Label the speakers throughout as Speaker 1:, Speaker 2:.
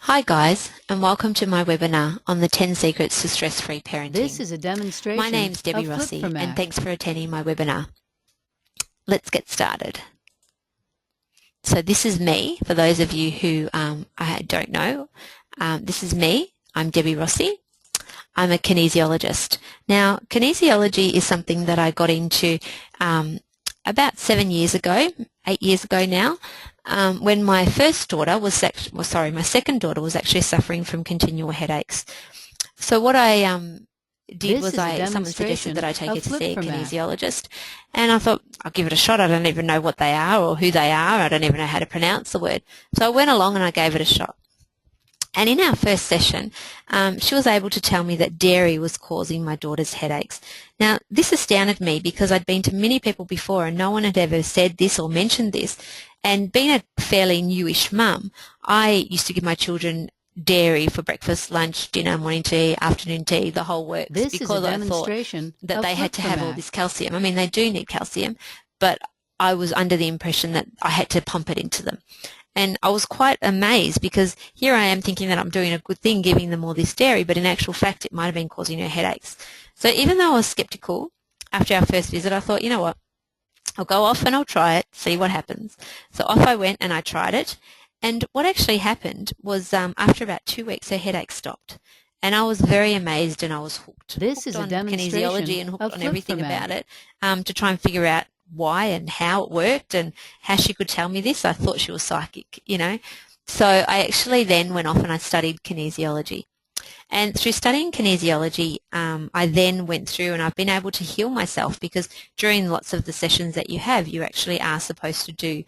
Speaker 1: Hi guys, and welcome to my webinar on the 10 Secrets to Stress-Free Parenting.
Speaker 2: This is a demonstration
Speaker 1: My name's Debbie
Speaker 2: of
Speaker 1: Rossi,
Speaker 2: Flip-for-Mac.
Speaker 1: and thanks for attending my webinar. Let's get started. So this is me, for those of you who I don't know. This is me. I'm Debbie Rossi. I'm a kinesiologist. Now, kinesiology is something that I got into about 7 years ago, 8 years ago now, when my first daughter was my second daughter was actually suffering from continual headaches. So what I did was someone suggested that I take her to see a kinesiologist, and I thought I'll give it a shot. I don't even know what they are or who they are. I don't even know how to pronounce the word. So I went along and I gave it a shot. And in our first session, she was able to tell me that dairy was causing my daughter's headaches. Now, this astounded me because I'd been to many people before and no one had ever said this or mentioned this. And being a fairly newish mum, I used to give my children dairy for breakfast, lunch, dinner, morning tea, afternoon tea, the whole works, because I thought that they had to have all this calcium. I mean, they do need calcium, but I was under the impression that I had to pump it into them. And I was quite amazed because here I am thinking that I'm doing a good thing giving them all this dairy, but in actual fact it might have been causing her headaches. So even though I was skeptical after our first visit, I thought, you know what, I'll go off and I'll try it, see what happens. So off I went and I tried it. And what actually happened was after about 2 weeks her headache stopped. And I was very amazed and I was hooked.
Speaker 2: This is
Speaker 1: on
Speaker 2: a demonstration
Speaker 1: kinesiology and hooked
Speaker 2: of
Speaker 1: on everything about
Speaker 2: Flip-for-Mac.
Speaker 1: it to try and figure out why and how it worked and how she could tell me this. I thought she was psychic, you know. So I actually then went off and I studied kinesiology. And through studying kinesiology, I then went through and I've been able to heal myself because during lots of the sessions that you have, you actually are supposed to do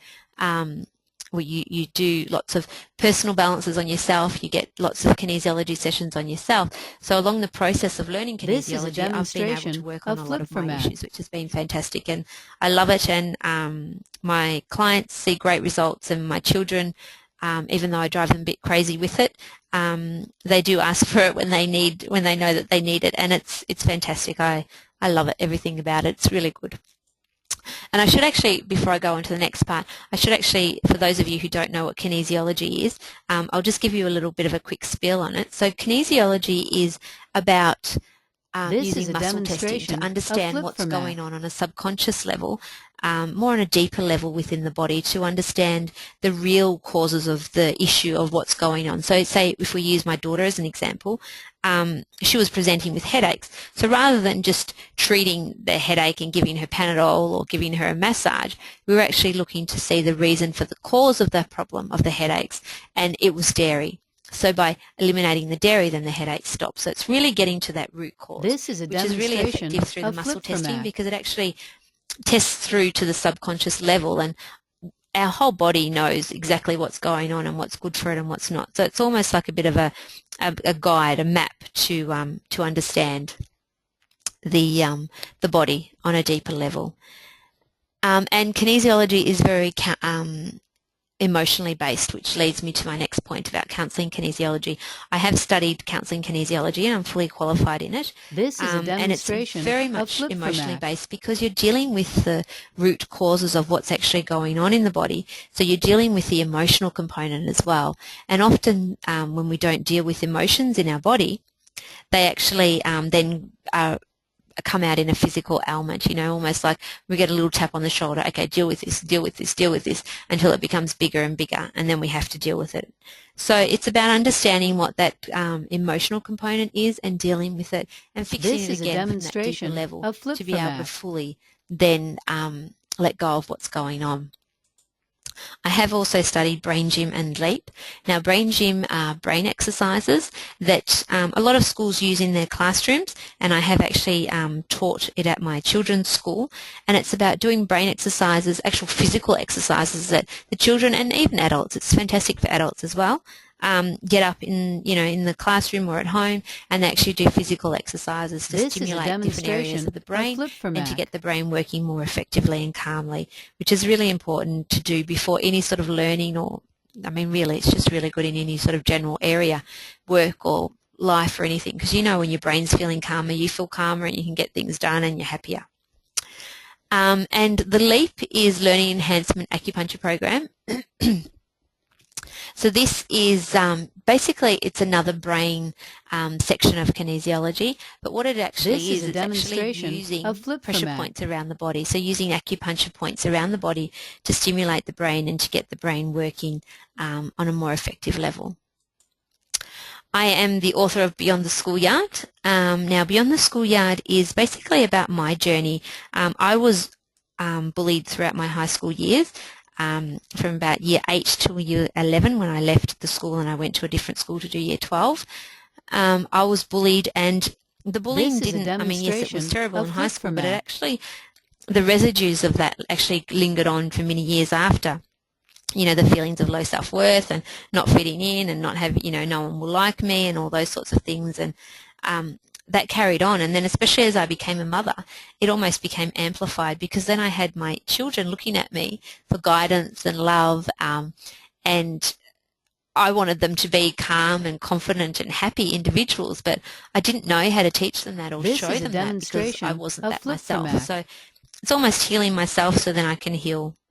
Speaker 1: you do lots of personal balances on yourself, you get lots of kinesiology sessions on yourself. So along the process of learning kinesiology, I've been able to work on a lot of my issues, which has been fantastic, and I love it. And my clients see great results, and my children, even though I drive them a bit crazy with it, they do ask for it when they know that they need it, and it's fantastic. I love it, everything about it. It's really good. And I should actually, before I go on to the next part, I should actually, for those of you who don't know what kinesiology is, I'll just give you a little bit of a quick spiel on it. So kinesiology is about using muscle testing to understand what's going on a subconscious level, more on a deeper level within the body, to understand the real causes of the issue of what's going on. So say if we use my daughter as an example, she was presenting with headaches. So rather than just treating the headache and giving her Panadol or giving her a massage, we were actually looking to see the reason for the cause of the problem of the headaches, and it was dairy. So by eliminating the dairy, then the headache stops. So it's really getting to that root cause,
Speaker 2: which is really
Speaker 1: effective through the muscle testing, because it actually tests through to the subconscious level, and our whole body knows exactly what's going on and what's good for it and what's not. So it's almost like a bit of a guide, a map to understand the body on a deeper level. And kinesiology is very emotionally based, which leads me to my next point about counselling kinesiology. I have studied counselling kinesiology and I'm fully qualified in it.
Speaker 2: This is a demonstration
Speaker 1: and it's very much emotionally based because you're dealing with the root causes of what's actually going on in the body. So you're dealing with the emotional component as well. And often when we don't deal with emotions in our body, they actually then come out in a physical ailment, you know, almost like we get a little tap on the shoulder, okay, deal with this, deal with this, deal with this, until it becomes bigger and bigger, and then we have to deal with it. So it's about understanding what that emotional component is and dealing with it and fixing it again from that deeper level to be able to fully then let go of what's going on. I have also studied Brain Gym and LEAP. Now, Brain Gym are brain exercises that a lot of schools use in their classrooms, and I have actually taught it at my children's school, and it's about doing brain exercises, actual physical exercises that the children and even adults, it's fantastic for adults as well, get up in the classroom or at home and they actually do physical exercises to stimulate different areas of the brain and to get the brain working more effectively and calmly, which is really important to do before any sort of learning, or I mean really it's just really good in any sort of general area, work or life or anything, because you know when your brain's feeling calmer, you feel calmer and you can get things done and you're happier. And the LEAP is Learning Enhancement Acupuncture Program. So this is basically it's another brain section of kinesiology, but what it actually is, it's actually using pressure points around the body. So using acupuncture points around the body to stimulate the brain and to get the brain working on a more effective level. I am the author of Beyond the Schoolyard. Now, Beyond the Schoolyard is basically about my journey. I was bullied throughout my high school years. From about year 8 to year 11 when I left the school and I went to a different school to do year 12. I was bullied, and the bullying didn't, I mean, yes, it was terrible in high school, but it actually, the residues of that actually lingered on for many years after. You know, the feelings of low self-worth and not fitting in and not having, you know, no one will like me and all those sorts of things. And that carried on, and then especially as I became a mother, it almost became amplified, because then I had my children looking at me for guidance and love, and I wanted them to be calm and confident and happy individuals, but I didn't know how to teach them that or show them that, because I wasn't that myself. So it's almost healing myself so then I can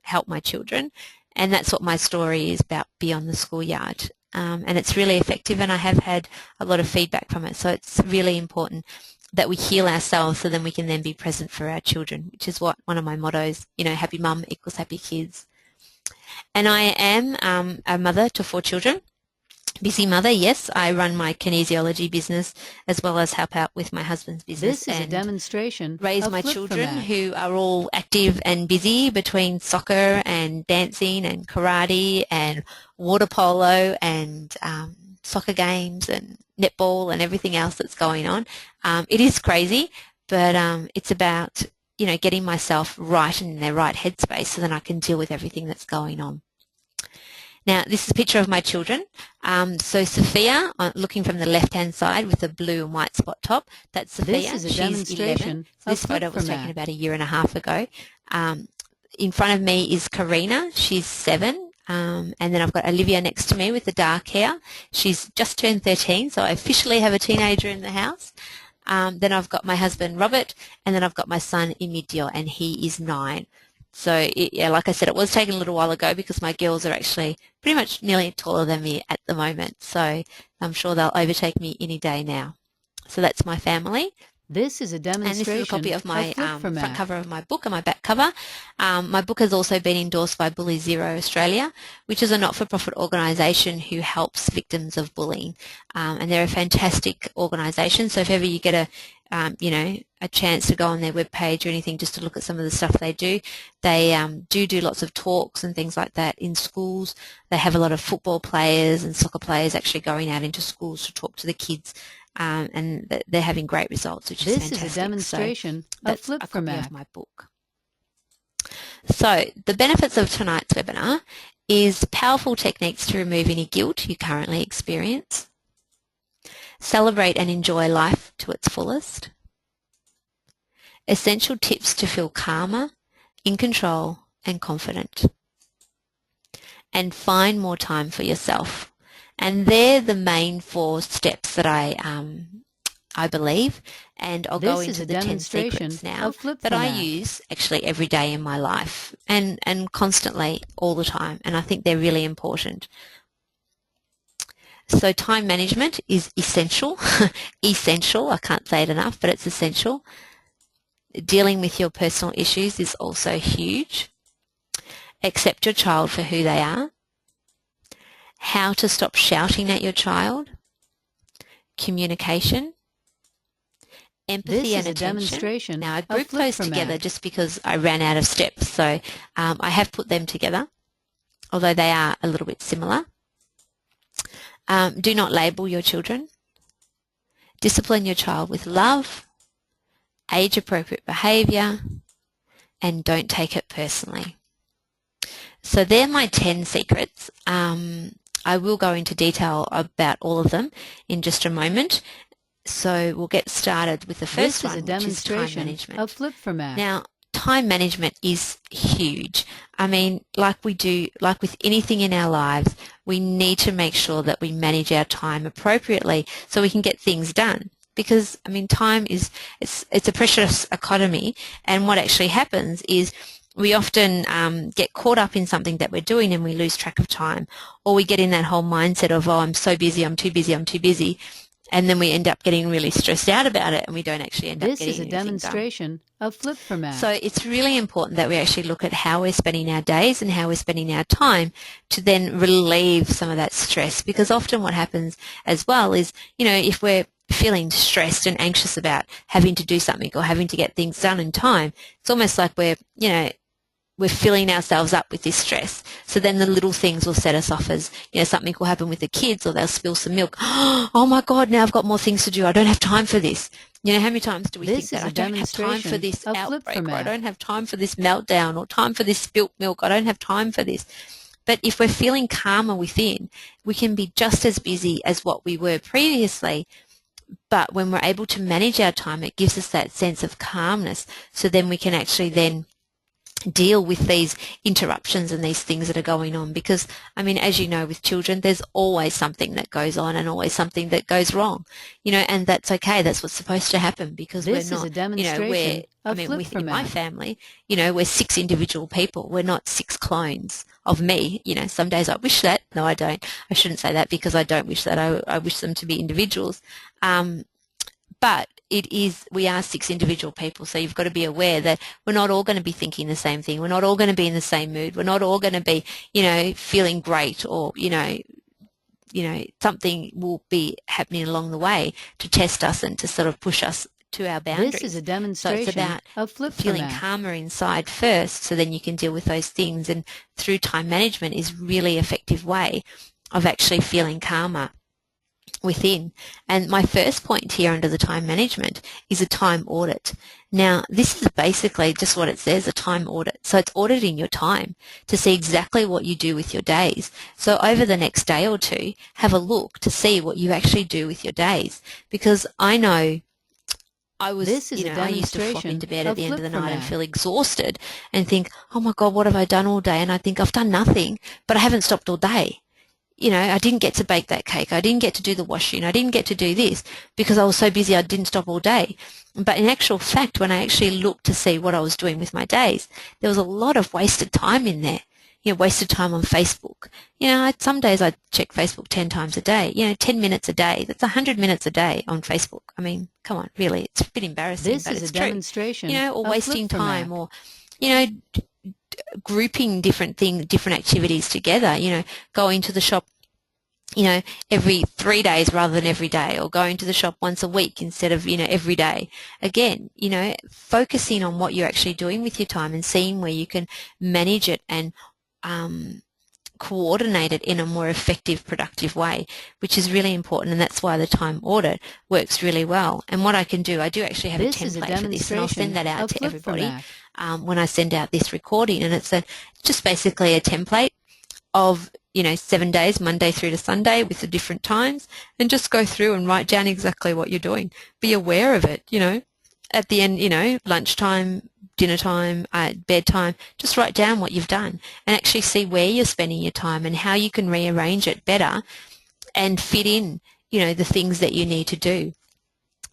Speaker 1: help my children, and that's what my story is about, Beyond the Schoolyard. And it's really effective, and I have had a lot of feedback from it. So it's really important that we heal ourselves so then we can then be present for our children, which is what one of my mottos, you know, happy mum equals happy kids. And I am a mother to 4 children. Busy mother, yes. I run my kinesiology business as well as help out with my husband's business.
Speaker 2: This is a demonstration.
Speaker 1: Raise my children, who are all active and busy between soccer and dancing and karate and water polo and soccer games and netball and everything else that's going on. It is crazy, but it's about, you know, getting myself right and in their right headspace so then I can deal with everything that's going on. Now, this is a picture of my children. So Sophia, looking from the left-hand side with the blue and white spot top, that's Sophia.
Speaker 2: This is a demonstration.
Speaker 1: This photo was taken about 1.5 years ago. In front of me is Karina. She's 7. And then I've got Olivia next to me with the dark hair. She's just turned 13, so I officially have a teenager in the house. Then I've got my husband, Robert, and then I've got my son, Emidio, and he is 9. So, yeah, like I said, it was taken a little while ago because my girls are actually pretty much nearly taller than me at the moment. So I'm sure they'll overtake me any day now. So that's my family.
Speaker 2: This is a demonstration.
Speaker 1: And this is a copy of my front cover of my book and my back cover. My book has also been endorsed by Bully Zero Australia, which is a not-for-profit organisation who helps victims of bullying. And they're a fantastic organisation. So if ever you get a chance to go on their webpage or anything just to look at some of the stuff they do, they do lots of talks and things like that in schools. They have a lot of football players and soccer players actually going out into schools to talk to the kids. And they're having great results, which is fantastic.
Speaker 2: This is a demonstration of Flip for Mac.
Speaker 1: Of my book. So the benefits of tonight's webinar is powerful techniques to remove any guilt you currently experience, celebrate and enjoy life to its fullest, essential tips to feel calmer, in control and confident, and find more time for yourself. And they're the main 4 steps that I believe, and I'll go into the 10 secrets now that I use actually every day in my life and constantly all the time, and I think they're really important. So time management is essential. Essential, I can't say it enough, but it's essential. Dealing with your personal issues is also huge. Accept your child for who they are. How to stop shouting at your child, communication, empathy and attention. Now I grouped those together just because I ran out of steps, so I have put them together, although they are a little bit similar. Do not label your children. Discipline your child with love, age-appropriate behaviour, and don't take it personally. So they're my 10 secrets. I will go into detail about all of them in just a moment. So we'll get started with the first one, which is time management.
Speaker 2: Of Flip for Mac.
Speaker 1: Now, time management is huge. I mean, like with anything in our lives, we need to make sure that we manage our time appropriately so we can get things done. Because, I mean, time is, it's a precious economy, and what actually happens is we often get caught up in something that we're doing and we lose track of time, or we get in that whole mindset of, oh, I'm so busy, I'm too busy, I'm too busy, and then we end up getting really stressed out about it and we don't actually end up getting anything done.
Speaker 2: This is a demonstration of Flip for Mac.
Speaker 1: So it's really important that we actually look at how we're spending our days and how we're spending our time to then relieve some of that stress, because often what happens as well is, if we're feeling stressed and anxious about having to do something or having to get things done in time, it's almost like we're filling ourselves up with this stress. So then the little things will set us off as, something will happen with the kids, or they'll spill some milk. Oh my God, now I've got more things to do. I don't have time for this. How many times do we think that I don't have time for this outbreak, or I don't have time for this meltdown, or time for this spilt milk. I don't have time for this. But if we're feeling calmer within, we can be just as busy as what we were previously. But when we're able to manage our time, it gives us that sense of calmness. So then we can actually then deal with these interruptions and these things that are going on, because as you know, with children there's always something that goes on and always something that goes wrong, and that's okay. That's what's supposed to happen, because
Speaker 2: this
Speaker 1: we're not,
Speaker 2: is a demonstration
Speaker 1: within my family, we're 6 individual people. We're not 6 clones of me. Some days I wish that. No, I don't. I shouldn't say that, because I don't wish that. I wish them to be individuals. But we are 6 individual people, so you've got to be aware that we're not all going to be thinking the same thing. We're not all going to be in the same mood. We're not all going to be, feeling great, or, something will be happening along the way to test us and to sort of push us to our boundaries.
Speaker 2: This is a demonstration
Speaker 1: so it's about
Speaker 2: of Flip for
Speaker 1: feeling
Speaker 2: Mac.
Speaker 1: calmer inside first, so then you can deal with those things. And through time management is really effective way of actually feeling calmer within. And my first point here under the time management is a time audit. Now, this is basically just what it says, a time audit. So it's auditing your time to see exactly what you do with your days. So over the next day or two, have a look to see what you actually do with your days. Because I know I used to flop into bed at the end of the night and feel exhausted and think, oh my God, what have I done all day? And I think I've done nothing, but I haven't stopped all day. I didn't get to bake that cake. I didn't get to do the washing. I didn't get to do this because I was so busy I didn't stop all day. But in actual fact, when I actually looked to see what I was doing with my days, there was a lot of wasted time in there. Wasted time on Facebook. Some days I check Facebook 10 times a day. 10 minutes a day. That's 100 minutes a day on Facebook. Come on, really. It's a bit embarrassing,
Speaker 2: but it's true. This is a demonstration
Speaker 1: or wasting time,
Speaker 2: or
Speaker 1: grouping different activities together, going to the shop, every 3 days rather than every day, or going to the shop once a week instead of, every day. Again, focusing on what you're actually doing with your time and seeing where you can manage it and coordinate it in a more effective, productive way, which is really important, and that's why the time audit works really well. And what I can do, I do actually have a template for this, and I'll send that out to everybody when I send out this recording, and it's just basically a template of 7 days, Monday through to Sunday, with the different times, and just go through and write down exactly what you're doing. Be aware of it, at the end, lunchtime, dinner time, bedtime, just write down what you've done and actually see where you're spending your time and how you can rearrange it better and fit in, the things that you need to do.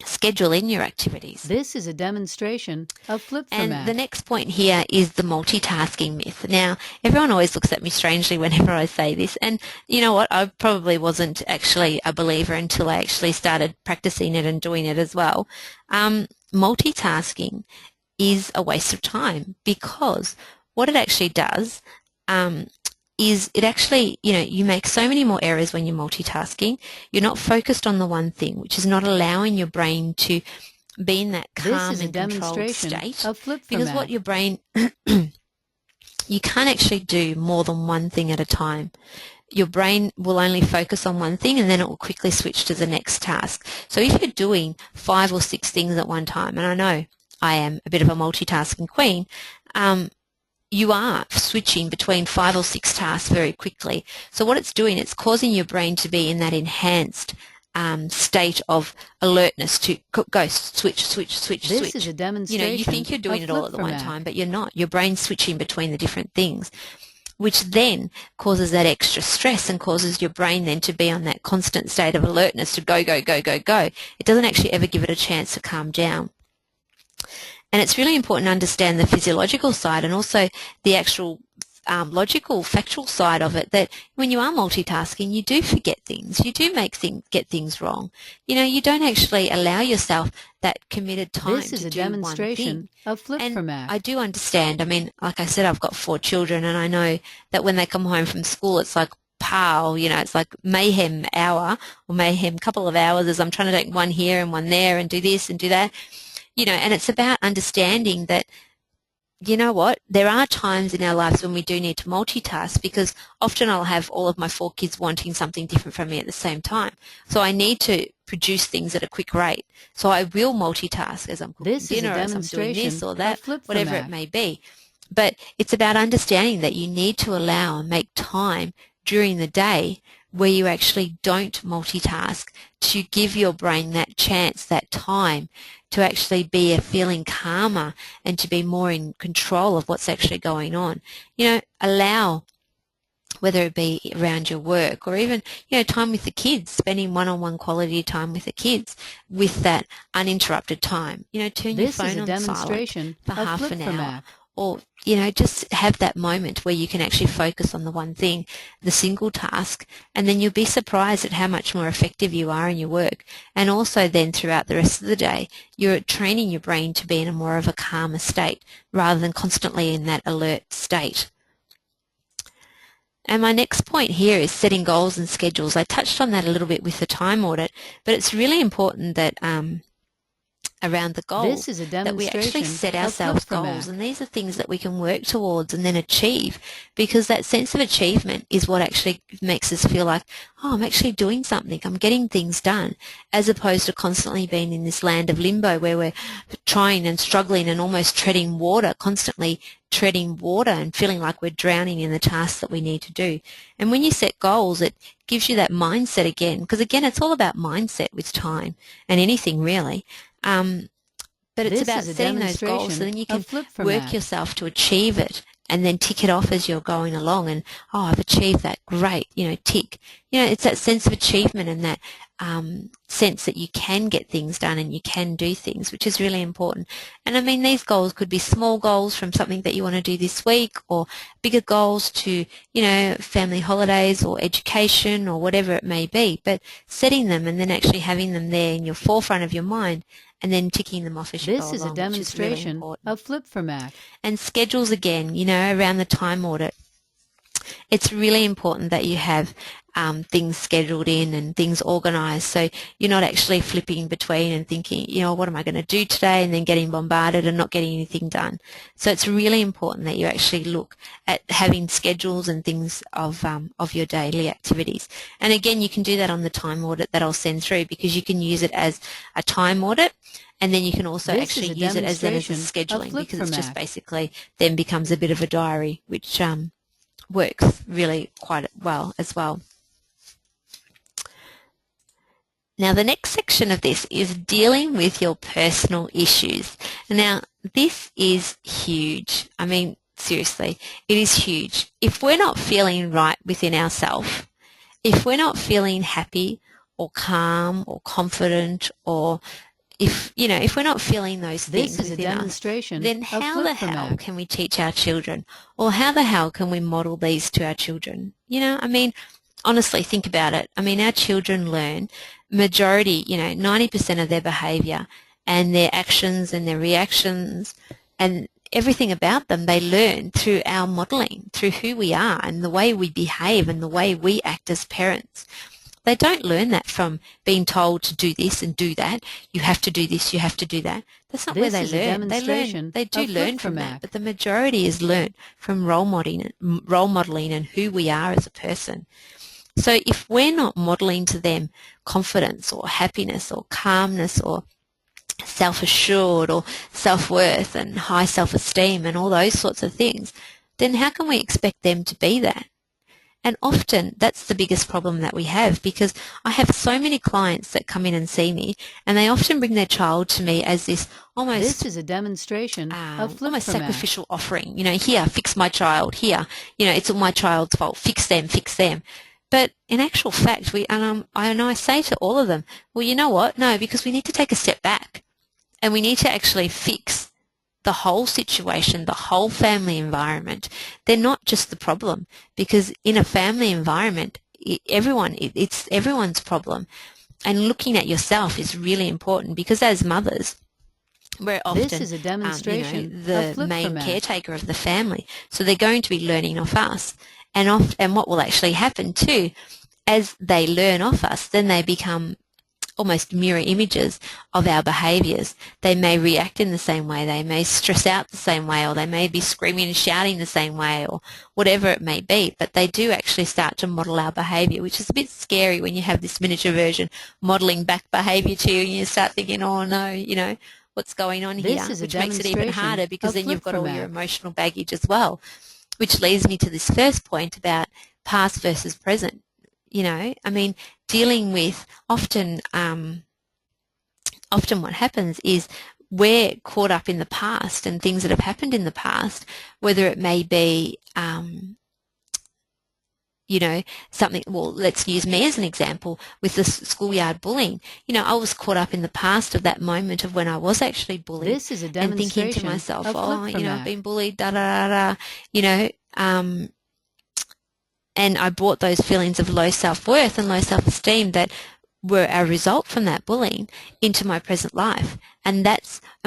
Speaker 1: Schedule in your activities.
Speaker 2: This is a demonstration of Flip for Mac.
Speaker 1: And the next point here is the multitasking myth. Now, everyone always looks at me strangely whenever I say this, and you know what? I probably wasn't actually a believer until I actually started practicing it and doing it as well. Multitasking is a waste of time, because what it actually does is it actually, you make so many more errors when you're multitasking. You're not focused on the one thing, which is not allowing your brain to be in that calm and controlled state. Because what your brain, you can't actually do more than one thing at a time. Your brain will only focus on one thing, and then it will quickly switch to the next task. So if you're doing 5 or 6 things at one time, and I know I am a bit of a multitasking queen, you are switching between 5 or 6 tasks very quickly. So what it's doing, it's causing your brain to be in that enhanced state of alertness to go switch.
Speaker 2: This is a demonstration.
Speaker 1: You think you're doing it all at the one time, but you're not. Your brain's switching between the different things, which then causes that extra stress and causes your brain then to be on that constant state of alertness to go. It doesn't actually ever give it a chance to calm down. And it's really important to understand the physiological side and also the actual logical, factual side of it, that when you are multitasking, you do forget things. You do get things wrong. You know, you don't actually allow yourself that committed time
Speaker 2: This is
Speaker 1: to
Speaker 2: a
Speaker 1: do one
Speaker 2: demonstration
Speaker 1: thing.
Speaker 2: of flip
Speaker 1: And
Speaker 2: for Mac.
Speaker 1: I do understand. I mean, like I said, I've got 4 children, and I know that when they come home from school, it's like, pow, you know, it's like mayhem hour or mayhem couple of hours as I'm trying to take one here and one there and do this and do that. You know, and it's about understanding that, you know what, there are times in our lives when we do need to multitask, because often I'll have all of my 4 kids wanting something different from me at the same time. So I need to produce things at a quick rate. So I will multitask as I'm cooking dinner, as I'm doing this or that, whatever it may be. But it's about understanding that you need to allow and make time during the day where you actually don't multitask, to give your brain that chance, that time to actually be a feeling calmer and to be more in control of what's actually going on. You know, allow, whether it be around your work or even, you know, time with the kids, spending one-on-one quality time with the kids with that uninterrupted time. You know, turn your phone on silent for half an hour. Or, you know, just have that moment where you can actually focus on the one thing, the single task, and then you'll be surprised at how much more effective you are in your work. And also then throughout the rest of the day, you're training your brain to be in a more of a calmer state rather than constantly in that alert state. And my next point here is setting goals and schedules. I touched on that a little bit with the time audit, but it's really important that around the goals, that we actually set ourselves goals, and these are things that we can work towards and then achieve, because that sense of achievement is what actually makes us feel like, oh, I'm actually doing something, I'm getting things done, as opposed to constantly being in this land of limbo where we're trying and struggling and almost treading water, constantly treading water and feeling like we're drowning in the tasks that we need to do. And when you set goals, it gives you that mindset again, because again, it's all about mindset with time and anything really. But it's about setting those goals so then you can work yourself to achieve it and then tick it off as you're going along, and, oh, I've achieved that, great, you know, tick. You know, it's that sense of achievement and that sense that you can get things done and you can do things, which is really important. And I mean, these goals could be small goals from something that you want to do this week, or bigger goals to, you know, family holidays or education or whatever it may be, but setting them and then actually having them there in your forefront of your mind and then ticking them off as you go along.
Speaker 2: This is a demonstration of Flip for Mac.
Speaker 1: And schedules again, you know, around the time audit. It's really important that you have things scheduled in and things organised, so you're not actually flipping between and thinking, you know, what am I going to do today, and then getting bombarded and not getting anything done. So it's really important that you actually look at having schedules and things of your daily activities. And again, you can do that on the time audit that I'll send through, because you can use it as a time audit, and then you can also actually use it as a scheduling, because it's just basically then becomes a bit of a diary, which works really quite well as well. Now, the next section of this is dealing with your personal issues. Now, this is huge. I mean, seriously, it is huge. If we're not feeling right within ourselves, if we're not feeling happy or calm or confident, or if we're not feeling those things within us, then how the hell can we teach our children, or how the hell can we model these to our children? You know, I mean, honestly, think about it. I mean, our children learn majority, 90% of their behaviour and their actions and their reactions and everything about them, they learn through our modelling, through who we are and the way we behave and the way we act as parents. They don't learn that from being told to do this and do that. You have to do this, you have to do that. That's not where they learn. They do learn from that, but the majority is learned from role modelling and who we are as a person. So if we're not modelling to them confidence or happiness or calmness or self-assured or self-worth and high self-esteem and all those sorts of things, then how can we expect them to be that? And often that's the biggest problem that we have, because I have so many clients that come in and see me, and they often bring their child to me as this almost,
Speaker 2: this is a demonstration of
Speaker 1: almost sacrificial offering. Here, fix my child. Here, it's all my child's fault. Fix them, fix them. But in actual fact, I say to all of them, well, you know what? No, because we need to take a step back and we need to actually fix the whole situation, the whole family environment. They're not just the problem, because in a family environment, it's everyone's problem. And looking at yourself is really important, because as mothers, we're often
Speaker 2: This is a demonstration
Speaker 1: the main caretaker of the family. So they're going to be learning off us. And what will actually happen too, as they learn off us, then they become almost mirror images of our behaviours. They may react in the same way, they may stress out the same way, or they may be screaming and shouting the same way, or whatever it may be, but they do actually start to model our behaviour, which is a bit scary when you have this miniature version modelling back behaviour to you, and you start thinking, oh no, what's going on here, which makes it even harder, because then you've got all your emotional baggage as well, which leads me to this first point about past versus present. Dealing with often what happens is we're caught up in the past and things that have happened in the past, whether it may be, something, well, let's use me as an example with the schoolyard bullying. I was caught up in the past of that moment of when I was actually bullied.
Speaker 2: This is a demonstration
Speaker 1: and thinking to myself, I've been bullied, and I brought those feelings of low self-worth and low self-esteem that were a result from that bullying into my present life. And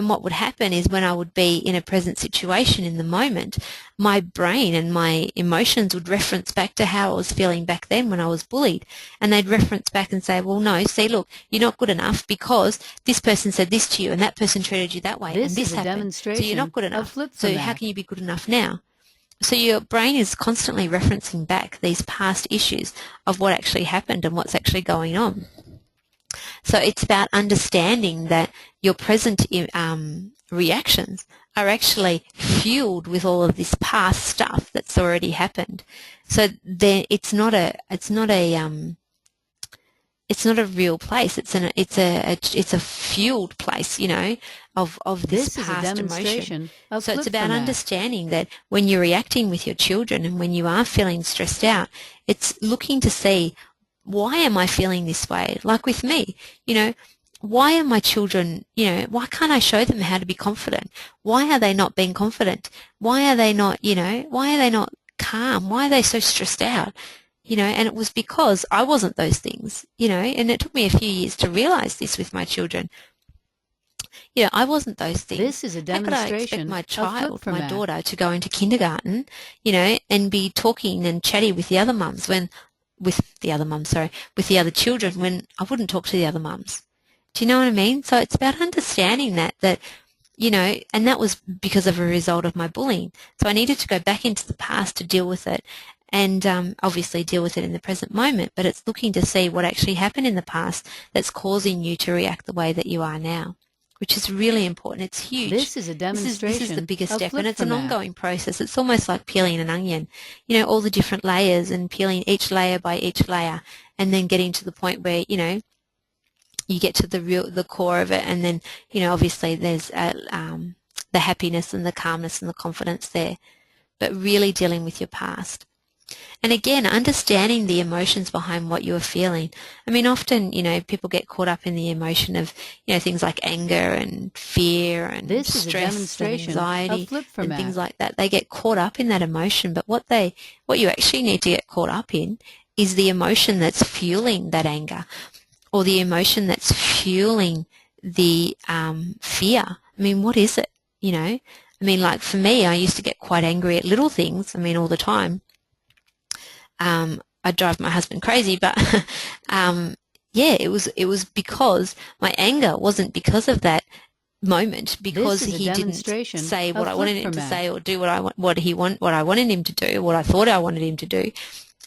Speaker 1: what would happen is, when I would be in a present situation in the moment, my brain and my emotions would reference back to how I was feeling back then when I was bullied. And they'd reference back and say, well, no, see, look, you're not good enough because this person said this to you and that person treated you that way.
Speaker 2: This
Speaker 1: and this
Speaker 2: is a
Speaker 1: happened.
Speaker 2: demonstration
Speaker 1: So you're not good enough.
Speaker 2: So
Speaker 1: how can you be good enough now? So your brain is constantly referencing back these past issues of what actually happened and what's actually going on. So it's about understanding that your present reactions are actually fueled with all of this past stuff that's already happened. So then it's not a real place. It's a fueled place, of this past emotion. So it's about understanding that when you're reacting with your children and when you are feeling stressed out, it's looking to see, why am I feeling this way? Like with me, why are my children, why can't I show them how to be confident? Why are they not being confident? Why are they not, why are they not calm? Why are they so stressed out? And it was because I wasn't those things, and it took me a few years to realize this with my children. I wasn't those things.
Speaker 2: This is a demonstration.
Speaker 1: How could I expect my daughter, to go into kindergarten, and be talking and chatty with the other mums with the other children when I wouldn't talk to the other mums? Do you know what I mean? So it's about understanding that, and that was because of a result of my bullying. So I needed to go back into the past to deal with it, and obviously deal with it in the present moment, but it's looking to see what actually happened in the past that's causing you to react the way that you are now, which is really important. It's huge.
Speaker 2: This is a demonstration.
Speaker 1: This is the biggest step, and it's an ongoing process. It's almost like peeling an onion, all the different layers, and peeling each layer by each layer, and then getting to the point where, you get to the core of it, and then, obviously there's the happiness and the calmness and the confidence there, but really dealing with your past. And again, understanding the emotions behind what you're feeling. Often, people get caught up in the emotion of, things like anger and fear and stress and anxiety and things like that. They get caught up in that emotion, but what you actually need to get caught up in is the emotion that's fueling that anger, or the emotion that's fueling the fear. What is it, like for me, I used to get quite angry at little things, all the time. I'd drive my husband crazy, but it was because my anger wasn't because of that moment, because he didn't say what I wanted him to say, or do what I wanted him to do, what I thought I wanted him to do.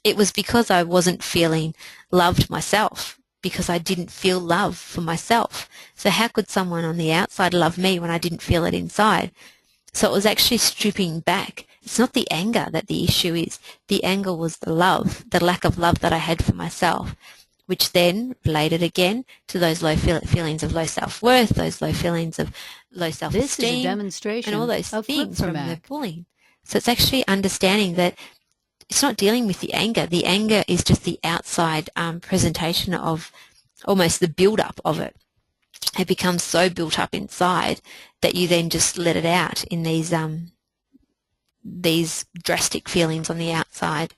Speaker 1: It was because I wasn't feeling loved myself, because I didn't feel love for myself. So how could someone on the outside love me when I didn't feel it inside? So it was actually stripping back. It's not the anger that the issue is. The anger was the love, the lack of love that I had for myself, which then related again to those low feelings of low self-worth, those low feelings of low self-esteem,
Speaker 2: this is a demonstration
Speaker 1: and all those things from the bullying. So it's actually understanding that it's not dealing with the anger. The anger is just the outside presentation of almost the build-up of it. it becomes so built up inside that you then just let it out in these drastic feelings on the outside.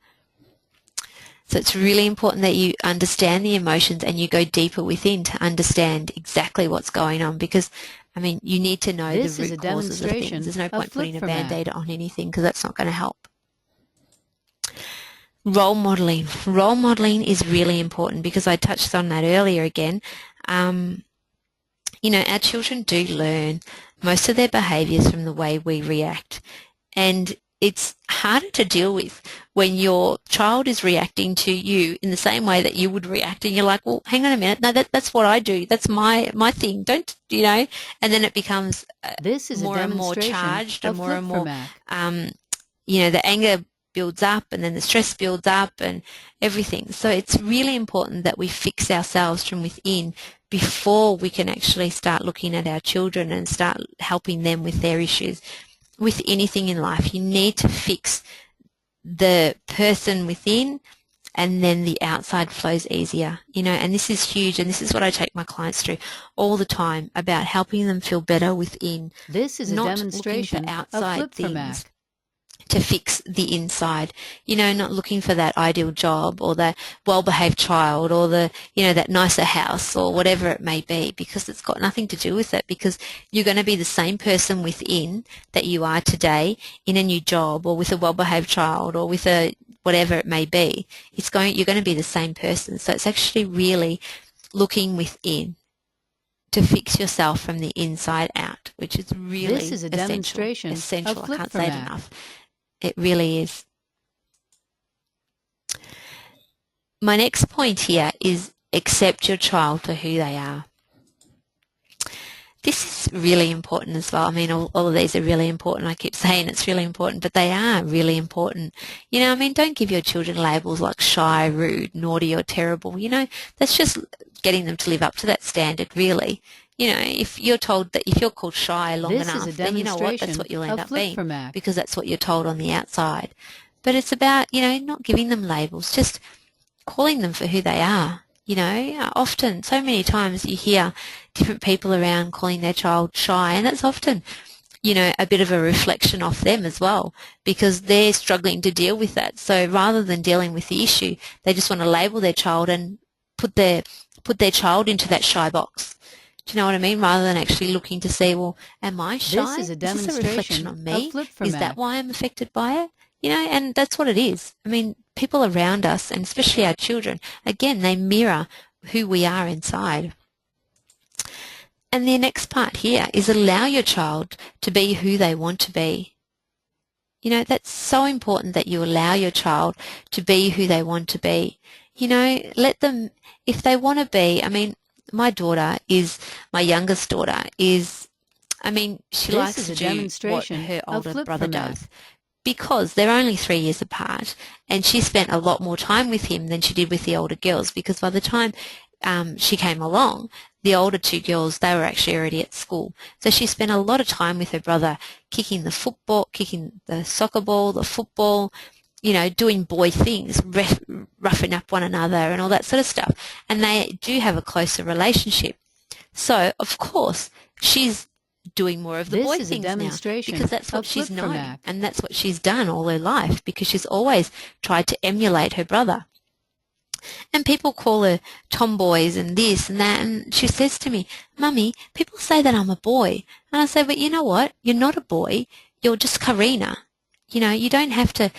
Speaker 1: So it's really important that you understand the emotions and you go deeper within to understand exactly what's going on, because, I mean, you need to know the root causes of things. There's no point putting a Band-Aid on anything because that's not going to help. Role modelling. Role modelling is really important because I touched on that earlier again. You know, our children do learn most of their behaviours from the way we react. And it's harder to deal with when your child is reacting to you in the same way that you would react, and you're like, well, hang on a minute, no, that's what I do, that's my thing, don't, you know, and then it becomes
Speaker 2: This is
Speaker 1: more and more charged, and more, you know, the anger builds up, and then the stress builds up and everything. So it's really important that we fix ourselves from within before we can actually start looking at our children and start helping them with their issues. With anything in life, you need to fix the person within, and then the outside flows easier, you know, and this is huge, and this is what I take my clients through all the time, about helping them feel better within.
Speaker 2: This is a demonstration
Speaker 1: of outside things
Speaker 2: to
Speaker 1: fix the inside, you know, not looking for that ideal job or that well-behaved child or the, you know, that nicer house or whatever it may be, because it's got nothing to do with it, because you're going to be the same person within that you are today in a new job or with a well-behaved child or with a whatever it may be. You're going to be the same person. So it's actually really looking within to fix yourself from the inside out, which is really
Speaker 2: This is a demonstration
Speaker 1: essential.
Speaker 2: of
Speaker 1: I can't say it
Speaker 2: Flip4Mac.
Speaker 1: enough. It really is. My next point here is accept your child for who they are. This is really important as well. I mean, all of these are really important. I keep saying it's really important, but they are really important. You know, I mean, don't give your children labels like shy, rude, naughty, or terrible. You know, that's just getting them to live up to that standard, really. You know, if you're told that, if you're called shy long enough, then you know what, that's what you'll end up being, because that's what you're told on the outside. But it's about, you know, not giving them labels, just calling them for who they are. You know, often, so many times you hear different people around calling their child shy, and that's often, you know, a bit of a reflection off them as well, because they're struggling to deal with that. So rather than dealing with the issue, they just want to label their child and put their child into that shy box. Do you know what I mean? Rather than actually looking to see, well, am I shy?
Speaker 2: This is a demonstration
Speaker 1: reflection on me?
Speaker 2: of Flip4Mac.
Speaker 1: Is that why I'm affected by it? You know, and that's what it is. I mean, people around us, and especially our children, again, they mirror who we are inside. And the next part here is allow your child to be who they want to be. You know, that's so important, that you allow your child to be who they want to be. You know, let them, if they want to be, I mean, my youngest daughter is, I mean, she likes to do what her older brother does, because they're only 3 years apart, and she spent a lot more time with him than she did with the older girls, because by the time she came along, the older two girls, they were actually already at school. So she spent a lot of time with her brother, kicking the soccer ball, the football, you know, doing boy things, roughing up one another and all that sort of stuff. And they do have a closer relationship. So, of course, she's doing more of the boy things now, because that's what she's known, and that's what she's done all her life, because she's always tried to emulate her brother. And people call her tomboys and this and that, and she says to me, Mummy, people say that I'm a boy. And I say, but you know what? You're not a boy. You're just Karina. You know, you don't have to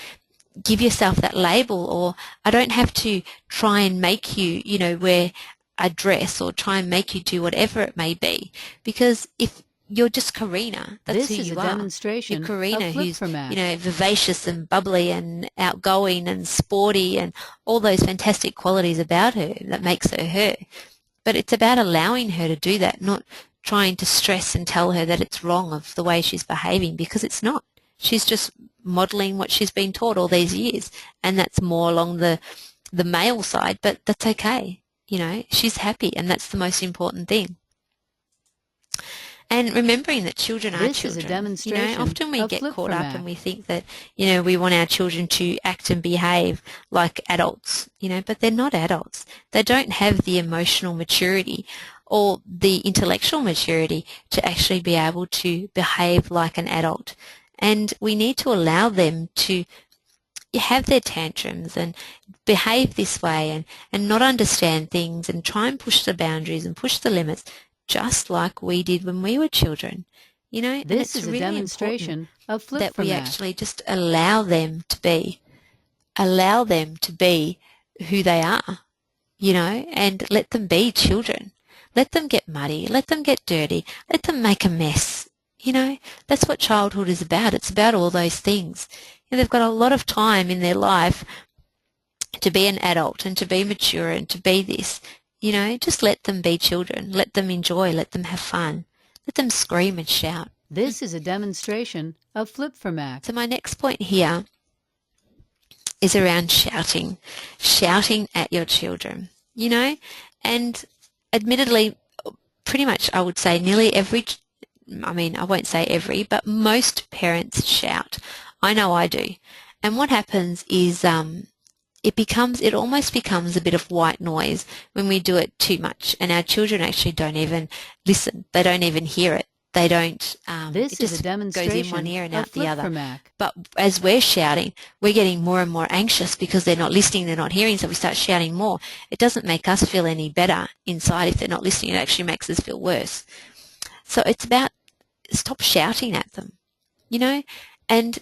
Speaker 1: give yourself that label, or I don't have to try and make you, you know, wear a dress or try and make you do whatever it may be, because if you're just Karina, that's who you are. You're Karina, who's, you know, vivacious and bubbly and outgoing and sporty and all those fantastic qualities about her that makes her her. But it's about allowing her to do that, not trying to stress and tell her that it's wrong of the way she's behaving, because it's not. She's just modelling what she's been taught all these years, and that's more along the male side, but that's okay. You know, she's happy, and that's the most important thing. And remembering that children are children.
Speaker 2: This is a demonstration.
Speaker 1: You know, often we get caught up and we think that, you know, we want our children to act and behave like adults, you know, but they're not adults. They don't have the emotional maturity or the intellectual maturity to actually be able to behave like an adult. And we need to allow them to have their tantrums and behave this way and not understand things and try and push the boundaries and push the limits just like we did when we were children. You know,
Speaker 2: this is
Speaker 1: really
Speaker 2: a demonstration of flip
Speaker 1: that
Speaker 2: from
Speaker 1: we
Speaker 2: Mac.
Speaker 1: actually just allow them to be who they are, you know, and let them be children. Let them get muddy, let them get dirty, let them make a mess. You know, that's what childhood is about. It's about all those things. And they've got a lot of time in their life to be an adult and to be mature and to be this. You know, just let them be children. Let them enjoy. Let them have fun. Let them scream and shout.
Speaker 2: This is a demonstration of flip from Mac.
Speaker 1: So my next point here is around shouting at your children, you know, and admittedly, pretty much I would say nearly I won't say every, but most parents shout. I know I do. And what happens is it almost becomes a bit of white noise when we do it too much, and our children actually don't even listen. They don't even hear it. They don't.
Speaker 2: This is a demonstration
Speaker 1: goes in one ear and out the other.
Speaker 2: Mac.
Speaker 1: But as we're shouting, we're getting more and more anxious because they're not listening, they're not hearing, so we start shouting more. It doesn't make us feel any better inside if they're not listening. It actually makes us feel worse. So it's about stop shouting at them, you know. And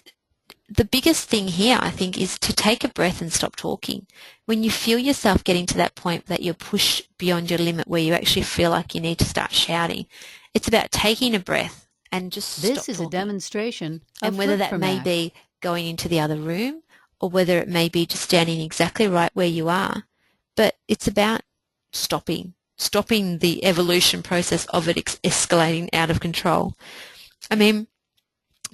Speaker 1: the biggest thing here, I think, is to take a breath and stop talking. When you feel yourself getting to that point that you're pushed beyond your limit where you actually feel like you need to start shouting, it's about taking a breath and just stop talking.
Speaker 2: This is a demonstration of
Speaker 1: and whether
Speaker 2: flip
Speaker 1: that
Speaker 2: from
Speaker 1: may
Speaker 2: Mac.
Speaker 1: be going into the other room or whether it may be just standing exactly right where you are. But it's about stopping the evolution process of it escalating out of control. I mean,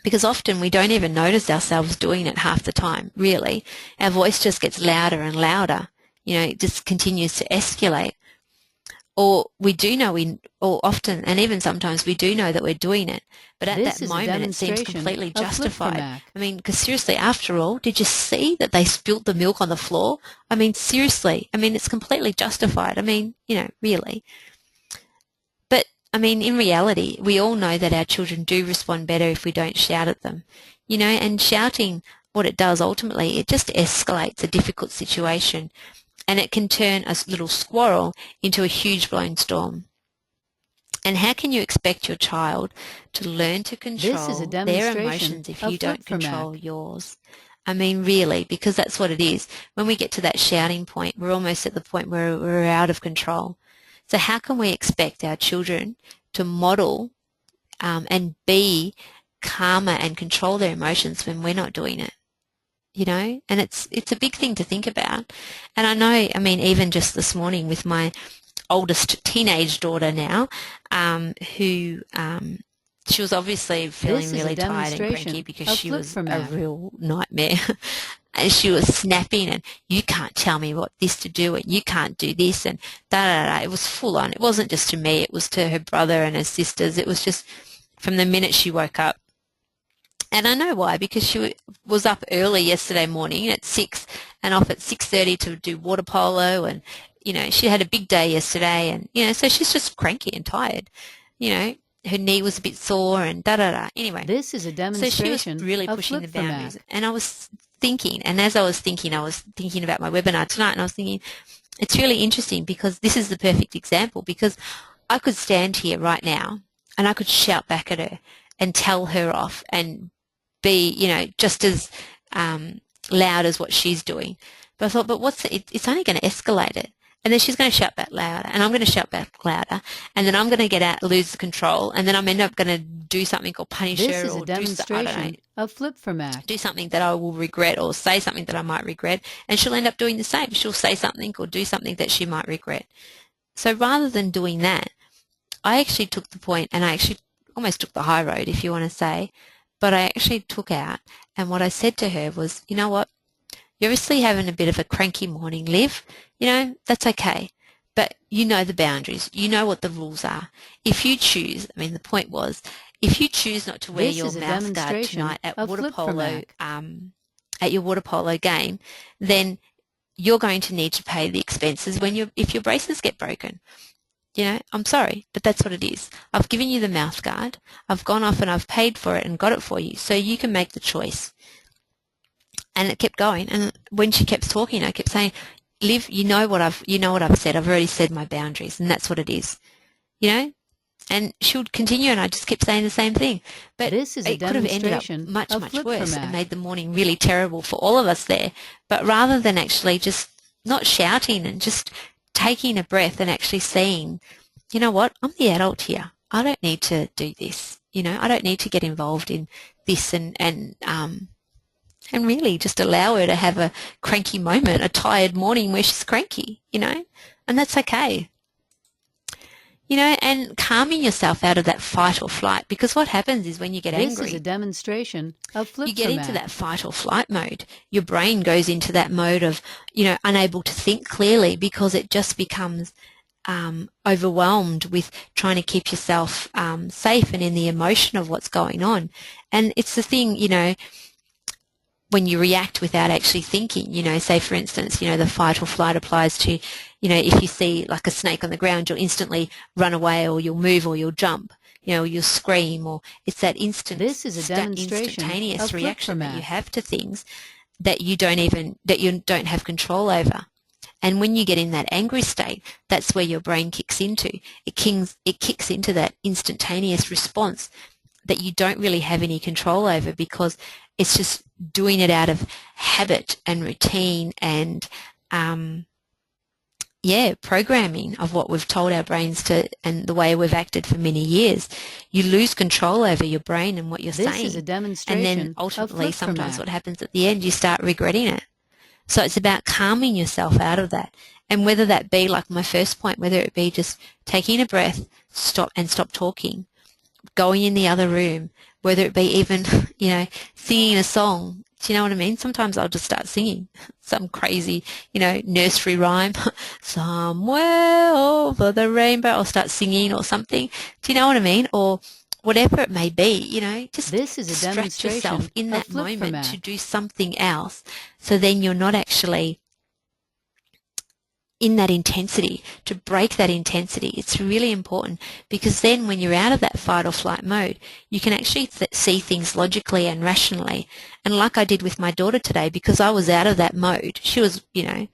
Speaker 1: because often we don't even notice ourselves doing it half the time, really. Our voice just gets louder and louder. You know, it just continues to escalate. Or we do know, or often, and even sometimes we do know that we're doing it, but at
Speaker 2: This
Speaker 1: that
Speaker 2: is a
Speaker 1: moment it seems
Speaker 2: demonstration
Speaker 1: completely
Speaker 2: of flip from
Speaker 1: justified.
Speaker 2: Mac.
Speaker 1: I mean, because seriously, after all, did you see that they spilled the milk on the floor? I mean, seriously, I mean, it's completely justified. I mean, you know, really. But, I mean, in reality, we all know that our children do respond better if we don't shout at them, you know, and shouting, what it does ultimately, it just escalates a difficult situation. And it can turn a little squirrel into a huge blown storm. And how can you expect your child to learn to control their emotions if you don't control yours? I mean, really, because that's what it is. When we get to that shouting point, we're almost at the point where we're out of control. So how can we expect our children to model and be calmer and control their emotions when we're not doing it? You know, and it's a big thing to think about. And I know, I mean, even just this morning with my oldest teenage daughter now, who she was obviously feeling really tired and cranky because she was a real nightmare. And she was snapping and you can't tell me what this to do and you can't do this and da-da-da. It was full on. It wasn't just to me. It was to her brother and her sisters. It was just from the minute she woke up. And I know why, because she was up early yesterday morning at 6 and off at 6:30 to do water polo, and, you know, she had a big day yesterday, and, you know, so she's just cranky and tired. You know, her knee was a bit sore and da-da-da. Anyway,
Speaker 2: this is a demonstration
Speaker 1: so she was really pushing the boundaries.
Speaker 2: Mac.
Speaker 1: And I was thinking, and as I was thinking about my webinar tonight, and I was thinking, it's really interesting because this is the perfect example, because I could stand here right now and I could shout back at her and tell her off and be, you know, just as loud as what she's doing. But I thought, but it's only going to escalate it. And then she's going to shout back louder, and I'm going to shout back louder, and then I'm going to lose the control, and then I'm end up going to do something or punish her or do something.
Speaker 2: Of flip from Mac.
Speaker 1: Do something that I will regret or say something that I might regret, and she'll end up doing the same. She'll say something or do something that she might regret. So rather than doing that, I actually took the point, and I actually almost took the high road, if you want to say, but I actually took out, and what I said to her was, you know what, you're obviously having a bit of a cranky morning, Liv. You know, that's okay. But you know the boundaries. You know what the rules are. If you choose, I mean, the point was, if you choose not to wear your mouth guard tonight at water polo, at your water polo game, then you're going to need to pay the expenses if your braces get broken. You know, I'm sorry, but that's what it is. I've given you the mouth guard. I've gone off and I've paid for it and got it for you, so you can make the choice. And it kept going. And when she kept talking, I kept saying, Liv, you know what I've said. I've already said my boundaries, and that's what it is. You know? And she would continue, and I just kept saying the same thing. But
Speaker 2: this is a
Speaker 1: it could have ended up much, much worse and made the morning really terrible for all of us there. But rather than actually just not shouting and just taking a breath and actually seeing, you know what, I'm the adult here. I don't need to do this. You know, I don't need to get involved in this and really just allow her to have a cranky moment, a tired morning where she's cranky, you know, and that's okay. You know, and calming yourself out of that fight or flight, because what happens is when you get angry,
Speaker 2: this is a demonstration of flip
Speaker 1: you get into that fight or flight mode. Your brain goes into that mode of, you know, unable to think clearly because it just becomes overwhelmed with trying to keep yourself safe and in the emotion of what's going on. And it's the thing, you know, when you react without actually thinking, you know, say for instance, you know, the fight or flight applies to, you know, if you see like a snake on the ground, you'll instantly run away or you'll move or you'll jump, you know, you'll scream, or it's that instantaneous reaction that you have to things that you don't have control over. And when you get in that angry state, that's where your brain kicks into. It kicks into that instantaneous response that you don't really have any control over, because it's just doing it out of habit and routine and programming of what we've told our brains to and the way we've acted for many years. You lose control over your brain and what you're saying.
Speaker 2: This is a demonstration.
Speaker 1: And then ultimately sometimes what happens at the end, you start regretting it. So it's about calming yourself out of that. And whether that be like my first point, whether it be just taking a breath, stop talking, going in the other room, whether it be even, you know, singing a song. Do you know what I mean? Sometimes I'll just start singing some crazy, you know, nursery rhyme, somewhere over the rainbow. I'll start singing or something. Do you know what I mean? Or whatever it may be, you know, just
Speaker 2: this is a
Speaker 1: stretch yourself in that moment to do something else. So then you're not actually in that intensity, to break that intensity. It's really important, because then when you're out of that fight or flight mode, you can actually see things logically and rationally. And like I did with my daughter today, because I was out of that mode, she was, you know,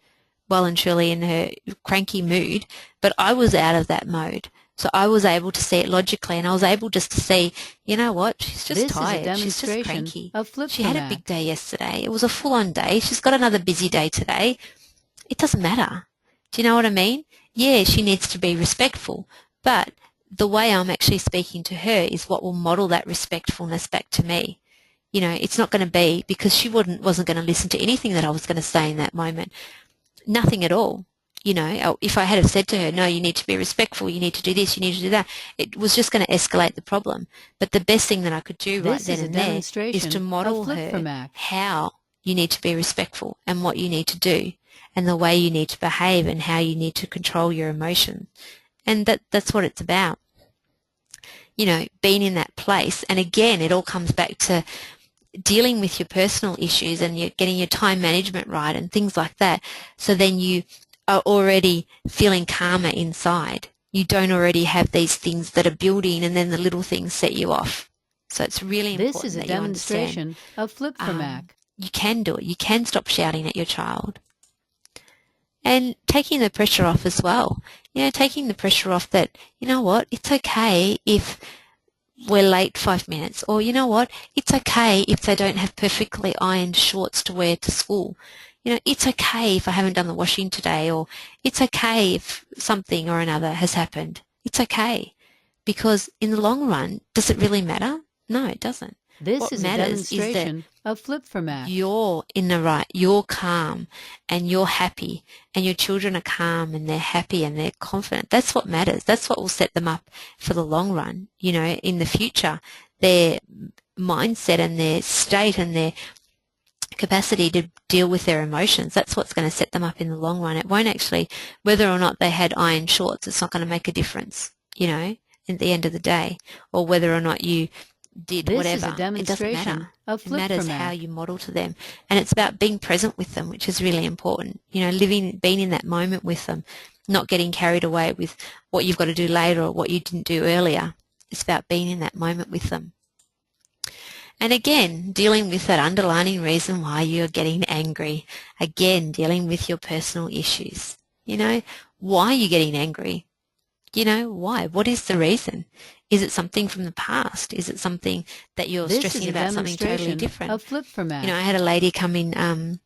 Speaker 1: well and truly in her cranky mood, but I was out of that mode. So I was able to see it logically, and I was able just to see, you know what, she's just tired, she's just cranky. She had a big day yesterday. It was a full-on day. She's got another busy day today. It doesn't matter. Do you know what I mean? Yeah, she needs to be respectful, but the way I'm actually speaking to her is what will model that respectfulness back to me. You know, it's not going to be, because she wasn't going to listen to anything that I was going to say in that moment. Nothing at all. You know, if I had have said to her, no, you need to be respectful, you need to do this, you need to do that, it was just going to escalate the problem. But the best thing that I could do right then and there is to model her how you need to be respectful and what you need to do, and the way you need to behave and how you need to control your emotions. And that's what it's about. You know, being in that place. And again, it all comes back to dealing with your personal issues and you're getting your time management right and things like that. So then you are already feeling calmer inside. You don't already have these things that are building, and then the little things set you off. So it's really important.
Speaker 2: This is a demonstration of Flip for Mac.
Speaker 1: You can do it. You can stop shouting at your child. And taking the pressure off as well. You know, taking the pressure off that, you know what, it's okay if we're late 5 minutes. Or, you know what, it's okay if they don't have perfectly ironed shorts to wear to school. You know, it's okay if I haven't done the washing today. Or it's okay if something or another has happened. It's okay. Because in the long run, does it really matter? No, it doesn't.
Speaker 2: This is a demonstration of Flip for Mac.
Speaker 1: You're in the right, you're calm and you're happy, and your children are calm and they're happy and they're confident. That's what matters. That's what will set them up for the long run, you know, in the future. Their mindset and their state and their capacity to deal with their emotions, that's what's going to set them up in the long run. It won't actually, whether or not they had iron shorts, it's not going to make a difference, you know, at the end of the day, or whether or not you did whatever. It doesn't matter. It matters how you model to them. And it's about being present with them, which is really important. You know, being in that moment with them not getting carried away with what you've got to do later or what you didn't do earlier. It's about being in that moment with them. And again, dealing with that underlying reason why you're getting angry. Again, dealing with your personal issues. You know, why are you getting angry? You know, why? What is the reason? Is it something from the past? Is it something that you're stressing about something totally different?
Speaker 2: A flip format.
Speaker 1: You know, I had a lady come in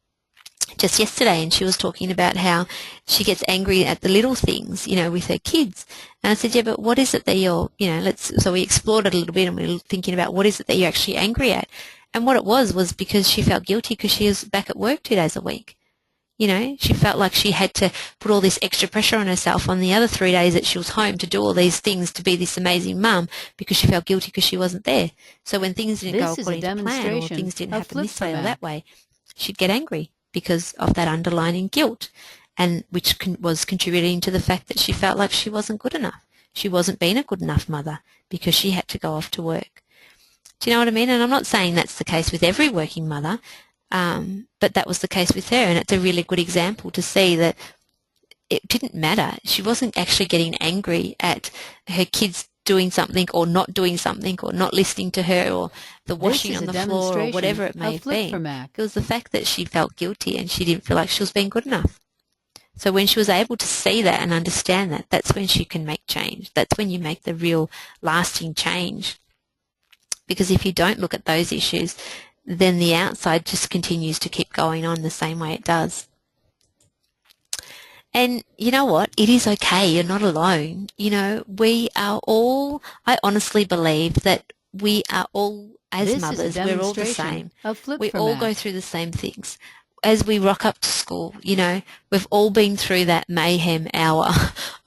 Speaker 1: just yesterday, and she was talking about how she gets angry at the little things, you know, with her kids. And I said, yeah, but what is it that you're, you know, so we explored it a little bit, and we were thinking about what is it that you're actually angry at. And what it was because she felt guilty because she was back at work 2 days a week. You know, she felt like she had to put all this extra pressure on herself on the other 3 days that she was home to do all these things to be this amazing mum because she felt guilty because she wasn't there. So when things didn't go according to plan or things didn't happen this way or that way, she'd get angry because of that underlying guilt, and which was contributing to the fact that she felt like she wasn't good enough. She wasn't being a good enough mother because she had to go off to work. Do you know what I mean? And I'm not saying that's the case with every working mother, but that was the case with her, and it's a really good example to see that it didn't matter. She wasn't actually getting angry at her kids doing something or not doing something or not listening to her or the washing on the floor or whatever it may have been. It was the fact that she felt guilty and she didn't feel like she was being good enough. So when she was able to see that and understand that, that's when she can make change. That's when you make the real lasting change. Because if you don't look at those issues, then the outside just continues to keep going on the same way it does. And you know what? It is okay. You're not alone. You know, we are all, I honestly believe that we are all, as mothers, we're all the same. We all go through the same things. As we rock up to school, you know, we've all been through that mayhem hour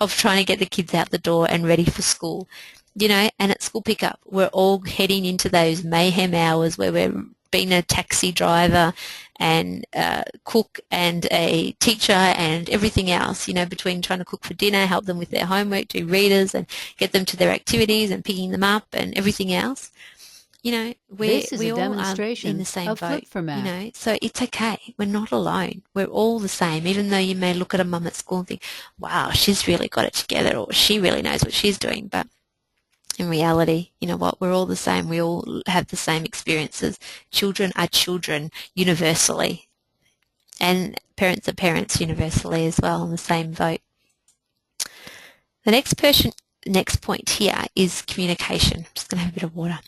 Speaker 1: of trying to get the kids out the door and ready for school. You know, and at school pickup, we're all heading into those mayhem hours where we're being a taxi driver and cook and a teacher and everything else, you know, between trying to cook for dinner, help them with their homework, do readers and get them to their activities and picking them up and everything else. You know, we all are in the same boat, you know, so it's okay. We're not alone. We're all the same, even though you may look at a mum at school and think, wow, she's really got it together or she really knows what she's doing. But in reality, you know what, we're all the same. We all have the same experiences. Children are children universally, and parents are parents universally as well, on the same vote. The next point here is communication. I'm just going to have a bit of water.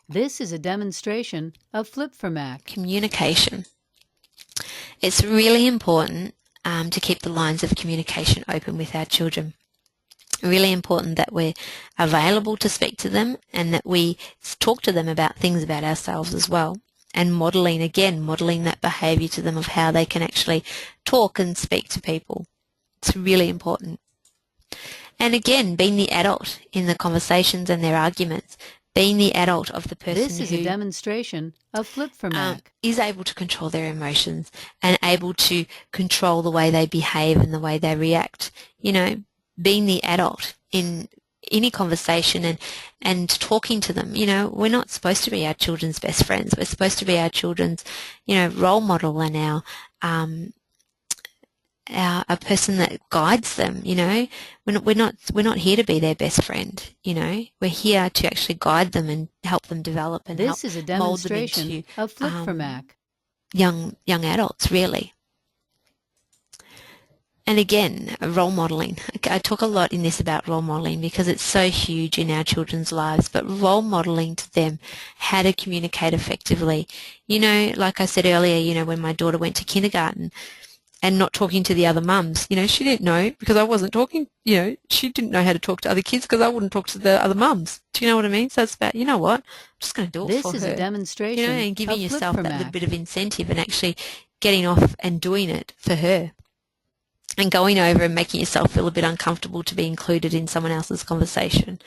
Speaker 2: This is a demonstration of Flip for Mac.
Speaker 1: Communication. It's really important to keep the lines of communication open with our children. Really important that we're available to speak to them and that we talk to them about things about ourselves as well, and modelling that behaviour to them of how they can actually talk and speak to people. It's really important. And again, being the adult in the conversations and their arguments, being the adult of the person
Speaker 2: This is a demonstration of Flip for Mac.
Speaker 1: Is able to control their emotions and able to control the way they behave and the way they react. You know, being the adult in any conversation and talking to them. You know, we're not supposed to be our children's best friends. We're supposed to be our children's, you know, role model and a person that guides them. You know, we're not here to be their best friend. You know, we're here to actually guide them and help them develop and help
Speaker 2: This is a demonstration of Flip for Mac.
Speaker 1: Young adults, really. And again, role modelling. I talk a lot in this about role modelling because it's so huge in our children's lives, but role modelling to them how to communicate effectively. You know, like I said earlier, you know, when my daughter went to kindergarten and not talking to the other mums, you know, she didn't know because I wasn't talking, you know, she didn't know how to talk to other kids because I wouldn't talk to the other mums. Do you know what I mean? So it's about, you know what, I'm just going to do it for her.
Speaker 2: This is a demonstration,
Speaker 1: you know, and giving yourself that little bit of incentive and actually getting off and doing it for her. And going over and making yourself feel a bit uncomfortable to be included in someone else's conversation.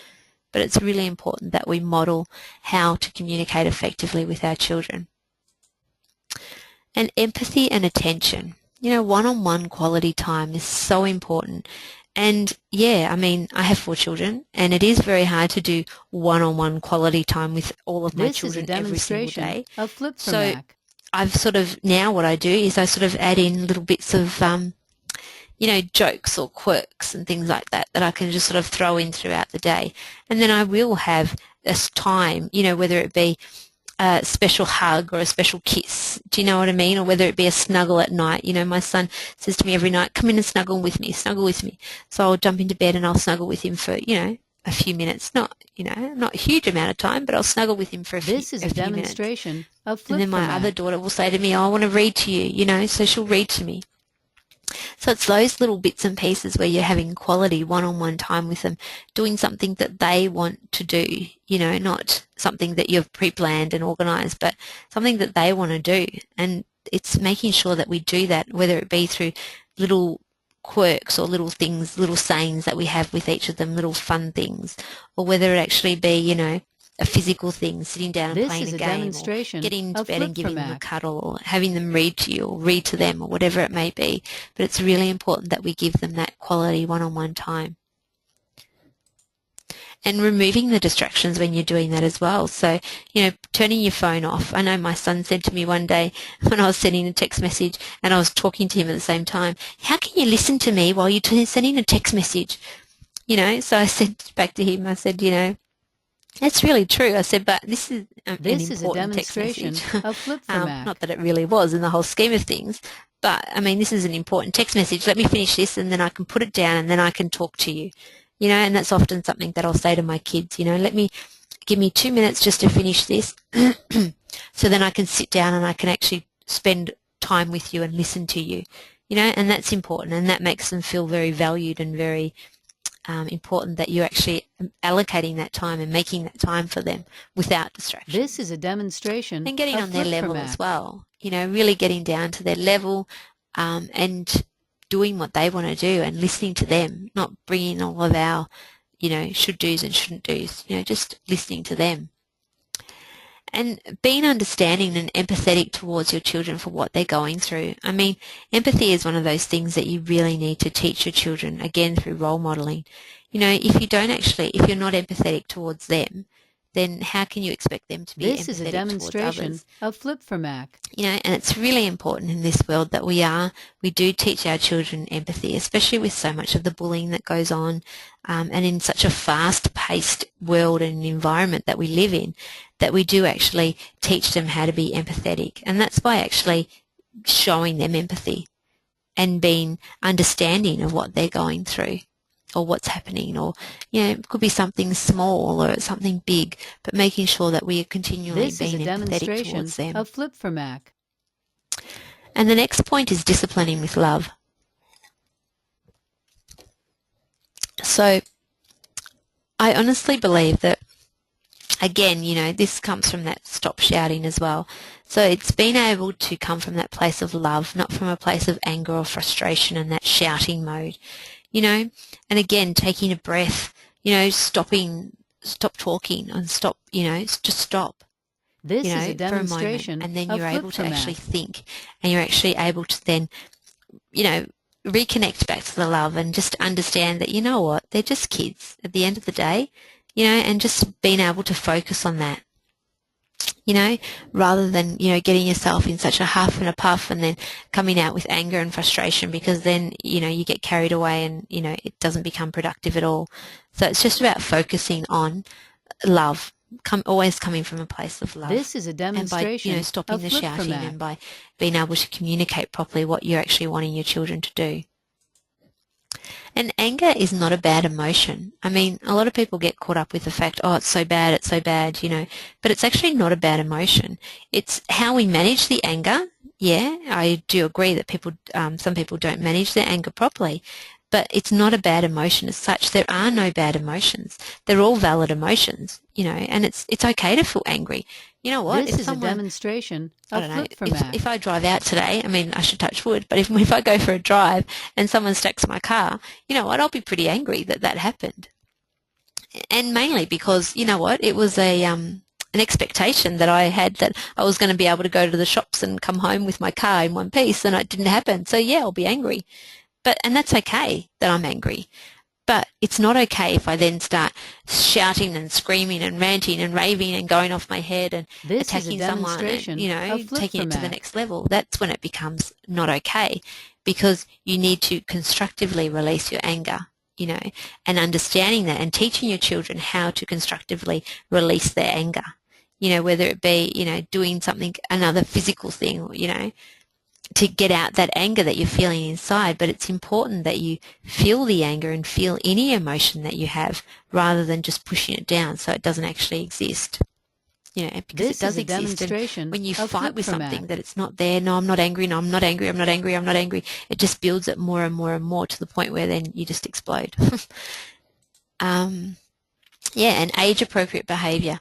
Speaker 1: But it's really important that we model how to communicate effectively with our children. And empathy and attention. You know, one-on-one quality time is so important. And yeah, I mean, I have 4 children and it is very hard to do one-on-one quality time with all of my children every single day.
Speaker 2: Of Flip for
Speaker 1: so
Speaker 2: Mac.
Speaker 1: I've sort of, now what I do is I sort of add in little bits of jokes or quirks and things like that I can just sort of throw in throughout the day. And then I will have this time, whether it be a special hug or a special kiss, do you know what I mean? Or whether it be a snuggle at night. My son says to me every night, come in and snuggle with me. So I'll jump into bed and I'll snuggle with him for, a few minutes, not a huge amount of time, but I'll snuggle with him for a few minutes.
Speaker 2: This is a demonstration of Flip
Speaker 1: And then my other daughter will say to me, I want to read to you, so she'll read to me. So it's those little bits and pieces where you're having quality one-on-one time with them, doing something that they want to do, not something that you've pre-planned and organised, but something that they want to do. And it's making sure that we do that, whether it be through little quirks or little things, little sayings that we have with each of them, little fun things, or whether it actually be, a physical thing, sitting down and playing a game, or getting into bed and giving them a cuddle, or having them read to you or read to them, or whatever it may be. But it's really important that we give them that quality one-on-one time. And removing the distractions when you're doing that as well. So, turning your phone off. I know my son said to me one day when I was sending a text message and I was talking to him at the same time, how can you listen to me while you're sending a text message? So I said back to him, I said, that's really true. I said, but this is an important
Speaker 2: demonstration
Speaker 1: text message.
Speaker 2: of Flip for Mac.
Speaker 1: Not that it really was in the whole scheme of things, but this is an important text message. Let me finish this and then I can put it down and then I can talk to you. And that's often something that I'll say to my kids, give me 2 minutes just to finish this so then I can sit down and I can actually spend time with you and listen to you, and that's important, and that makes them feel very valued and very important that you're actually allocating that time and making that time for them without distraction.
Speaker 2: This is a demonstration
Speaker 1: and getting
Speaker 2: of
Speaker 1: on their
Speaker 2: Flip for
Speaker 1: level
Speaker 2: Mac.
Speaker 1: as well, really getting down to their level and doing what they want to do and listening to them, not bringing all of our, should do's and shouldn't do's, just listening to them. And being understanding and empathetic towards your children for what they're going through. Empathy is one of those things that you really need to teach your children, again, through role modelling. If you're not empathetic towards them, then how can you expect them to be empathetic towards others?
Speaker 2: This is a demonstration of Flip for Mac.
Speaker 1: And it's really important in this world that we do teach our children empathy, especially with so much of the bullying that goes on, and in such a fast-paced world and environment that we live in, that we do actually teach them how to be empathetic. And that's by actually showing them empathy and being understanding of what they're going through or what's happening, or it could be something small or something big, but making sure that we are continually being empathetic towards them.
Speaker 2: Of Flip for Mac.
Speaker 1: And the next point is disciplining with love. So I honestly believe that, again, this comes from that stop shouting as well. So it's being able to come from that place of love, not from a place of anger or frustration and that shouting mode, and again, taking a breath, stop talking and stop, just stop.
Speaker 2: This is a demonstration
Speaker 1: for a moment, and then you're
Speaker 2: of
Speaker 1: able
Speaker 2: Flip
Speaker 1: to
Speaker 2: for
Speaker 1: actually
Speaker 2: Mac.
Speaker 1: think, and you're actually able to then, reconnect back to the love and just understand that, what, they're just kids at the end of the day, and just being able to focus on that, rather than, getting yourself in such a huff and a puff and then coming out with anger and frustration, because then, you get carried away and, it doesn't become productive at all. So it's just about focusing on love, always coming from a place of love.
Speaker 2: This is a demonstration
Speaker 1: and by, stopping
Speaker 2: of
Speaker 1: the
Speaker 2: Flip for
Speaker 1: shouting,
Speaker 2: Mac.
Speaker 1: and by being able to communicate properly what you're actually wanting your children to do. And anger is not a bad emotion. A lot of people get caught up with the fact, oh, it's so bad, but it's actually not a bad emotion. It's how we manage the anger. Yeah, I do agree that some people don't manage their anger properly, but it's not a bad emotion as such. There are no bad emotions. They're all valid emotions, and it's okay to feel angry. You know what?
Speaker 2: This is a demonstration of Flip for Mac.
Speaker 1: If I drive out today, I should touch wood, but if I go for a drive and someone stacks my car, you know what? I'll be pretty angry that happened. And mainly because, it was an expectation that I had that I was going to be able to go to the shops and come home with my car in one piece, and it didn't happen. So yeah, I'll be angry. And that's okay that I'm angry. But it's not okay if I then start shouting and screaming and ranting and raving and going off my head and attacking someone and, taking it to the next level. That's when it becomes not okay, because you need to constructively release your anger, you know, and understanding that and teaching your children how to constructively release their anger, you know, whether it be, you know, doing something, another physical thing, you know, to get out that anger that you're feeling inside. But it's important that you feel the anger and feel any emotion that you have rather than just pushing it down so it doesn't actually exist. You know, because
Speaker 2: This
Speaker 1: it does
Speaker 2: is a
Speaker 1: exist, and
Speaker 2: demonstration
Speaker 1: when you
Speaker 2: of
Speaker 1: fight with
Speaker 2: flip-format.
Speaker 1: something that it's not there, no, I'm not angry, no, I'm not angry, I'm not angry, I'm not angry, it just builds it more and more and more to the point where then you just explode. Yeah, and age-appropriate behaviour.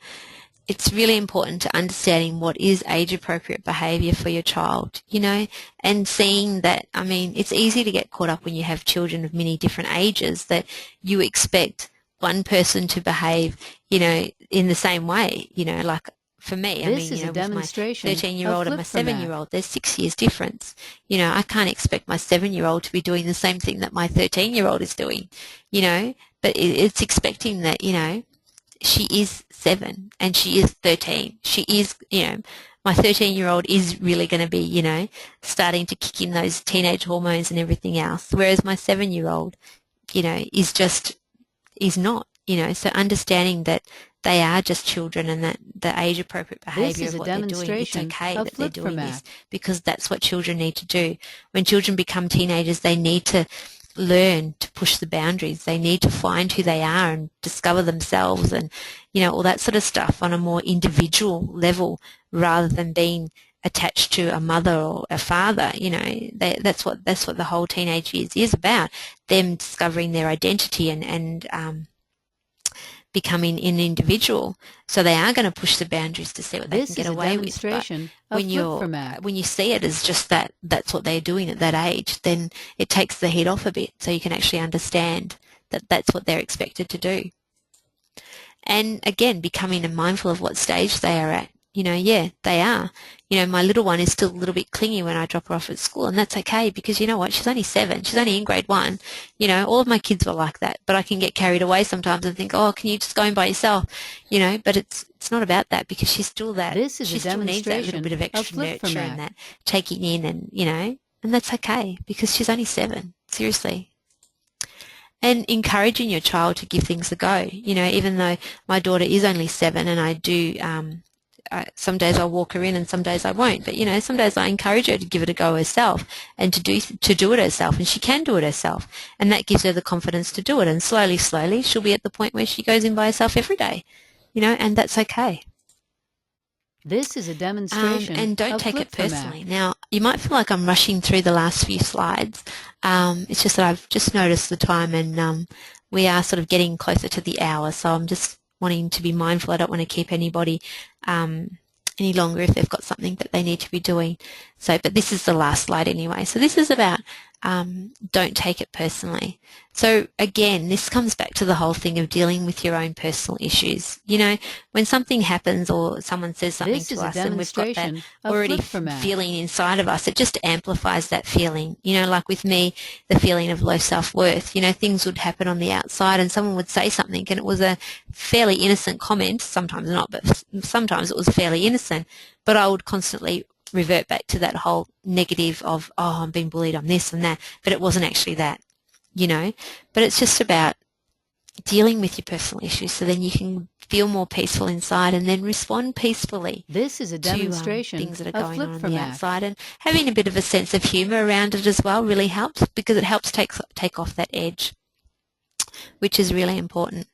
Speaker 1: It's really important to understanding what is age-appropriate behaviour for your child, you know, and seeing that, I mean, it's easy to get caught up when you have children of many different ages that you expect one person to behave, you know, in the same way, you know, like for me, I
Speaker 2: This
Speaker 1: mean,
Speaker 2: is
Speaker 1: you
Speaker 2: a
Speaker 1: know, with my
Speaker 2: demonstration
Speaker 1: 13-year-old
Speaker 2: of
Speaker 1: and my
Speaker 2: flip-format.
Speaker 1: 7-year-old, there's 6 years difference. You know, I can't expect my 7-year-old to be doing the same thing that my 13-year-old is doing, you know, but it's expecting that, you know, she is 7 and she is 13. She is, you know, my 13-year-old is really going to be, you know, starting to kick in those teenage hormones and everything else, whereas my 7-year-old, you know, is not, you know, so understanding that they are just children and that the age-appropriate
Speaker 2: This
Speaker 1: behaviour
Speaker 2: is
Speaker 1: of
Speaker 2: a
Speaker 1: what they're doing, it's
Speaker 2: demonstration
Speaker 1: okay
Speaker 2: of
Speaker 1: that they're doing this
Speaker 2: flip-format.
Speaker 1: because that's what children need to do. When children become teenagers, they need to learn to push the boundaries. They need to find who they are and discover themselves and, you know, all that sort of stuff on a more individual level rather than being attached to a mother or a father. You know, that's what the whole teenage years is about, them discovering their identity and becoming an individual. So they are going to push the boundaries to see what they can
Speaker 2: This
Speaker 1: get
Speaker 2: is a
Speaker 1: away with. But
Speaker 2: demonstration of flip-format.
Speaker 1: when you see it as just that's what they're doing at that age, then it takes the heat off a bit, so you can actually understand that that's what they're expected to do. And again, becoming mindful of what stage they are at. You know, yeah, they are. You know, my little one is still a little bit clingy when I drop her off at school, and that's okay because you know what? She's only 7. She's only in grade 1. You know, all of my kids were like that, but I can get carried away sometimes and think, oh, can you just go in by yourself? You know, but it's not about that because she's still that.
Speaker 2: This is
Speaker 1: She
Speaker 2: a
Speaker 1: still needs that little bit of
Speaker 2: demonstration of
Speaker 1: extra nurture and
Speaker 2: flip-format.
Speaker 1: that taking in, and you know, and that's okay because she's only 7. Seriously. And encouraging your child to give things a go. You know, even though my daughter is only 7 and I do, some days I'll walk her in and some days I won't. But, you know, some days I encourage her to give it a go herself and to do it herself. And she can do it herself. And that gives her the confidence to do it. And slowly, slowly, she'll be at the point where she goes in by herself every day. You know, and that's okay.
Speaker 2: This is a demonstration
Speaker 1: and don't
Speaker 2: of
Speaker 1: take it
Speaker 2: flip-format.
Speaker 1: personally. Now, you might feel like I'm rushing through the last few slides. It's just that I've just noticed the time and we are sort of getting closer to the hour, so I'm just wanting to be mindful. I don't want to keep anybody any longer if they've got something that they need to be doing. So, but this is the last slide anyway. So this is about don't take it personally. So again, this comes back to the whole thing of dealing with your own personal issues. You know, when something happens or someone says something
Speaker 2: This
Speaker 1: to
Speaker 2: is a
Speaker 1: us and we've got that
Speaker 2: demonstration of
Speaker 1: already
Speaker 2: flip-format.
Speaker 1: feeling inside of us, it just amplifies that feeling. You know, like with me, the feeling of low self-worth. You know, things would happen on the outside and someone would say something and it was a fairly innocent comment, sometimes not, but sometimes it was fairly innocent, but I would constantly revert back to that whole negative of, oh, I'm being bullied, I'm this and that, but it wasn't actually that, you know. But it's just about dealing with your personal issues so then you can feel more peaceful inside and then respond peacefully
Speaker 2: This is a
Speaker 1: to
Speaker 2: demonstration
Speaker 1: things that are
Speaker 2: of
Speaker 1: going on the
Speaker 2: flip-format.
Speaker 1: outside, and having a bit of a sense of humour around it as well really helps because it helps take off that edge, which is really important.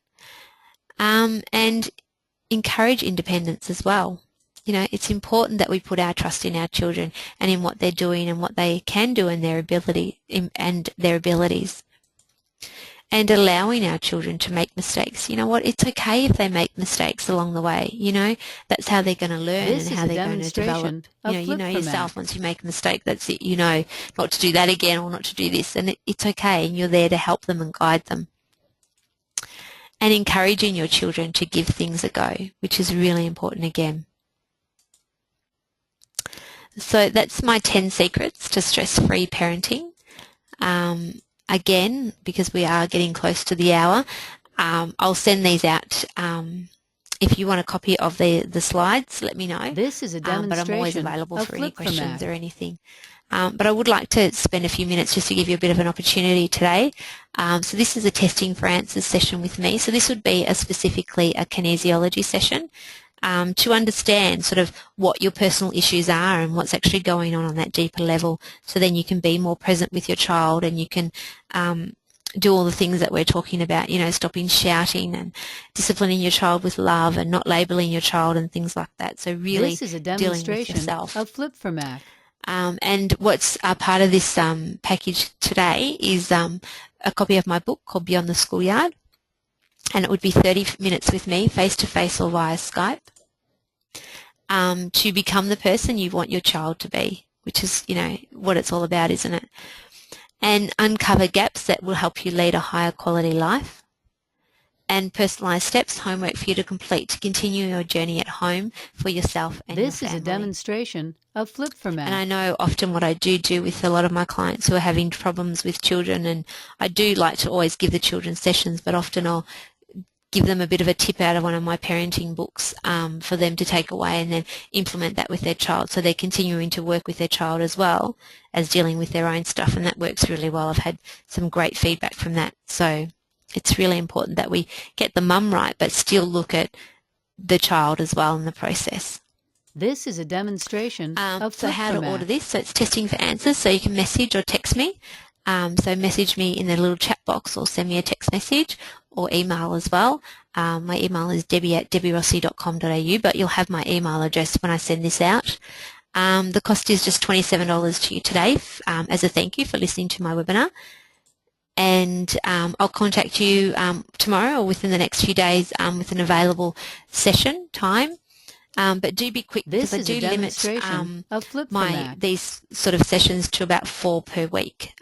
Speaker 1: And encourage independence as well. You know, it's important that we put our trust in our children and in what they're doing and what they can do and their abilities. And allowing our children to make mistakes. You know what? It's okay if they make mistakes along the way. You know, that's how they're going to learn
Speaker 2: This
Speaker 1: and
Speaker 2: is
Speaker 1: how
Speaker 2: a
Speaker 1: they're going to develop.
Speaker 2: demonstration of
Speaker 1: You know
Speaker 2: flip-format.
Speaker 1: yourself, once you make a mistake, that's it. You know not to do that again or not to do this. And it's okay. And you're there to help them and guide them. And encouraging your children to give things a go, which is really important again. So that's my 10 secrets to stress-free parenting. Again, because we are getting close to the hour, I'll send these out. If you want a copy of the slides, let me know.
Speaker 2: This is a
Speaker 1: But I'm always
Speaker 2: demonstration
Speaker 1: available
Speaker 2: of
Speaker 1: for any questions
Speaker 2: flip-format.
Speaker 1: or anything. but I would like to spend a few minutes just to give you a bit of an opportunity today. So this is a testing for answers session with me. So this would be specifically a kinesiology session to understand sort of what your personal issues are and what's actually going on that deeper level, so then you can be more present with your child and you can do all the things that we're talking about, you know, stopping shouting and disciplining your child with love and not labeling your child and things like that. So really
Speaker 2: This is a
Speaker 1: dealing with
Speaker 2: demonstration
Speaker 1: yourself.
Speaker 2: of Flip for Mac.
Speaker 1: And what's a part of this package today is a copy of my book called Beyond the Schoolyard, and it would be 30 minutes with me face-to-face or via Skype to become the person you want your child to be, which is, you know, what it's all about, isn't it? And uncover gaps that will help you lead a higher quality life, and personalised steps, homework for you to complete to continue your journey at home for yourself and
Speaker 2: This
Speaker 1: your
Speaker 2: is
Speaker 1: family.
Speaker 2: a demonstration of Flip for Mac.
Speaker 1: And I know often what I do with a lot of my clients who are having problems with children, and I do like to always give the children sessions, but often I'll give them a bit of a tip out of one of my parenting books for them to take away and then implement that with their child, so they're continuing to work with their child as well as dealing with their own stuff, and that works really well. I've had some great feedback from that. So it's really important that we get the mum right but still look at the child as well in the process.
Speaker 2: This is a demonstration of
Speaker 1: So
Speaker 2: Flip
Speaker 1: how
Speaker 2: for
Speaker 1: to
Speaker 2: Mac.
Speaker 1: order this? So it's testing for answers, so you can message or text me. So message me in the little chat box or send me a text message or email as well. My email is debbie@debbierossi.com.au, but you'll have my email address when I send this out. The cost is just $27 to you today as a thank you for listening to my webinar. And I'll contact you tomorrow or within the next few days with an available session time. But do be quick,
Speaker 2: This
Speaker 1: because I
Speaker 2: is
Speaker 1: do
Speaker 2: a
Speaker 1: limit
Speaker 2: demonstration of Flip for Mac.
Speaker 1: these sort of sessions to about 4 per week.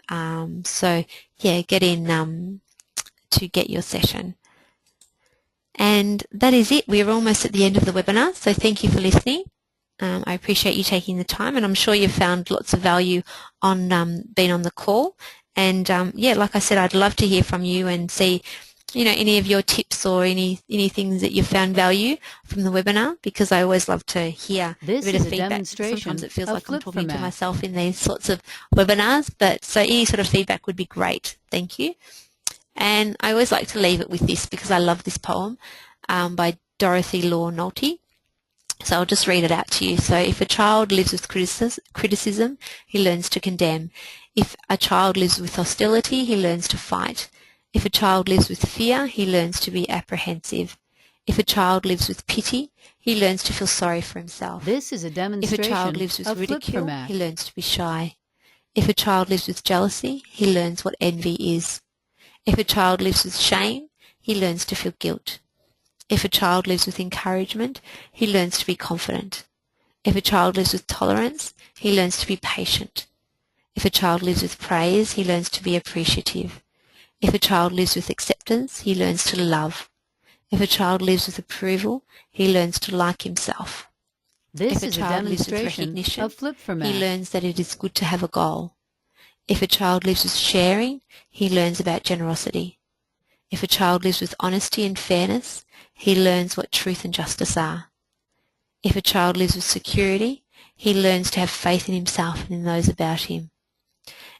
Speaker 1: So yeah, get in to get your session. And that is it. We're almost at the end of the webinar, so thank you for listening. I appreciate you taking the time, and I'm sure you've found lots of value on being on the call. And yeah, like I said, I'd love to hear from you and see, you know, any of your tips or any things that you found value from the webinar, because I always love to hear
Speaker 2: This
Speaker 1: a bit
Speaker 2: is
Speaker 1: of
Speaker 2: a
Speaker 1: feedback.
Speaker 2: demonstration
Speaker 1: Sometimes it feels
Speaker 2: of
Speaker 1: like I'm
Speaker 2: Flip for
Speaker 1: talking to
Speaker 2: Mac.
Speaker 1: myself in these sorts of webinars, but so any sort of feedback would be great. Thank you. And I always like to leave it with this, because I love this poem by Dorothy Law Nolte. So I'll just read it out to you. So if a child lives with criticism, he learns to condemn. If a child lives with hostility, he learns to fight. If a child lives with fear, he learns to be apprehensive. If a child lives with pity, he learns to feel sorry for himself.
Speaker 2: This is a
Speaker 1: If a
Speaker 2: demonstration
Speaker 1: child lives with
Speaker 2: of Flip for
Speaker 1: ridicule,
Speaker 2: Mac.
Speaker 1: he learns to be shy. If a child lives with jealousy, he learns what envy is. If a child lives with shame, he learns to feel guilt. If a child lives with encouragement, he learns to be confident. If a child lives with tolerance, he learns to be patient. If a child lives with praise, he learns to be appreciative. If a child lives with acceptance, he learns to love. If a child lives with approval, he learns to like himself.
Speaker 2: This
Speaker 1: If a
Speaker 2: is a
Speaker 1: child lives with
Speaker 2: demonstration
Speaker 1: recognition,
Speaker 2: of Flip for
Speaker 1: he
Speaker 2: Mac.
Speaker 1: learns that it is good to have a goal. If a child lives with sharing, he learns about generosity. If a child lives with honesty and fairness, he learns what truth and justice are. If a child lives with security, he learns to have faith in himself and in those about him.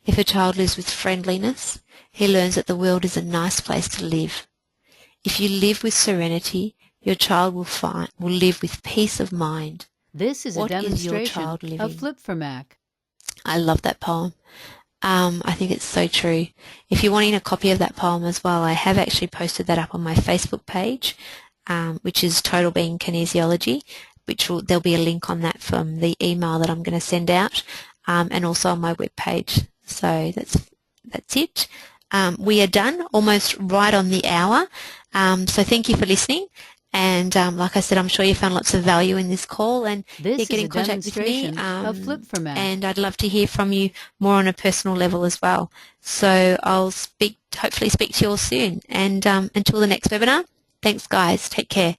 Speaker 1: If a child lives with friendliness, he learns that the world is a nice place to live. If you live with serenity, your child will live with peace of mind.
Speaker 2: This is a
Speaker 1: What is your
Speaker 2: demonstration
Speaker 1: child living?
Speaker 2: of Flip for Mac.
Speaker 1: I love that poem. I think it's so true. If you're wanting a copy of that poem as well, I have actually posted that up on my Facebook page, which is Total Being Kinesiology, there'll be a link on that from the email that I'm going to send out, and also on my webpage. So that's it. We are done, almost right on the hour. So thank you for listening. And like I said, I'm sure you found lots of value in this call, and
Speaker 2: This
Speaker 1: get
Speaker 2: is
Speaker 1: in
Speaker 2: a
Speaker 1: contact with me.
Speaker 2: demonstration of Flip for Mac.
Speaker 1: And I'd love to hear from you more on a personal level as well. So I'll hopefully speak to you all soon. And until the next webinar, thanks guys. Take care.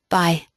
Speaker 1: Bye.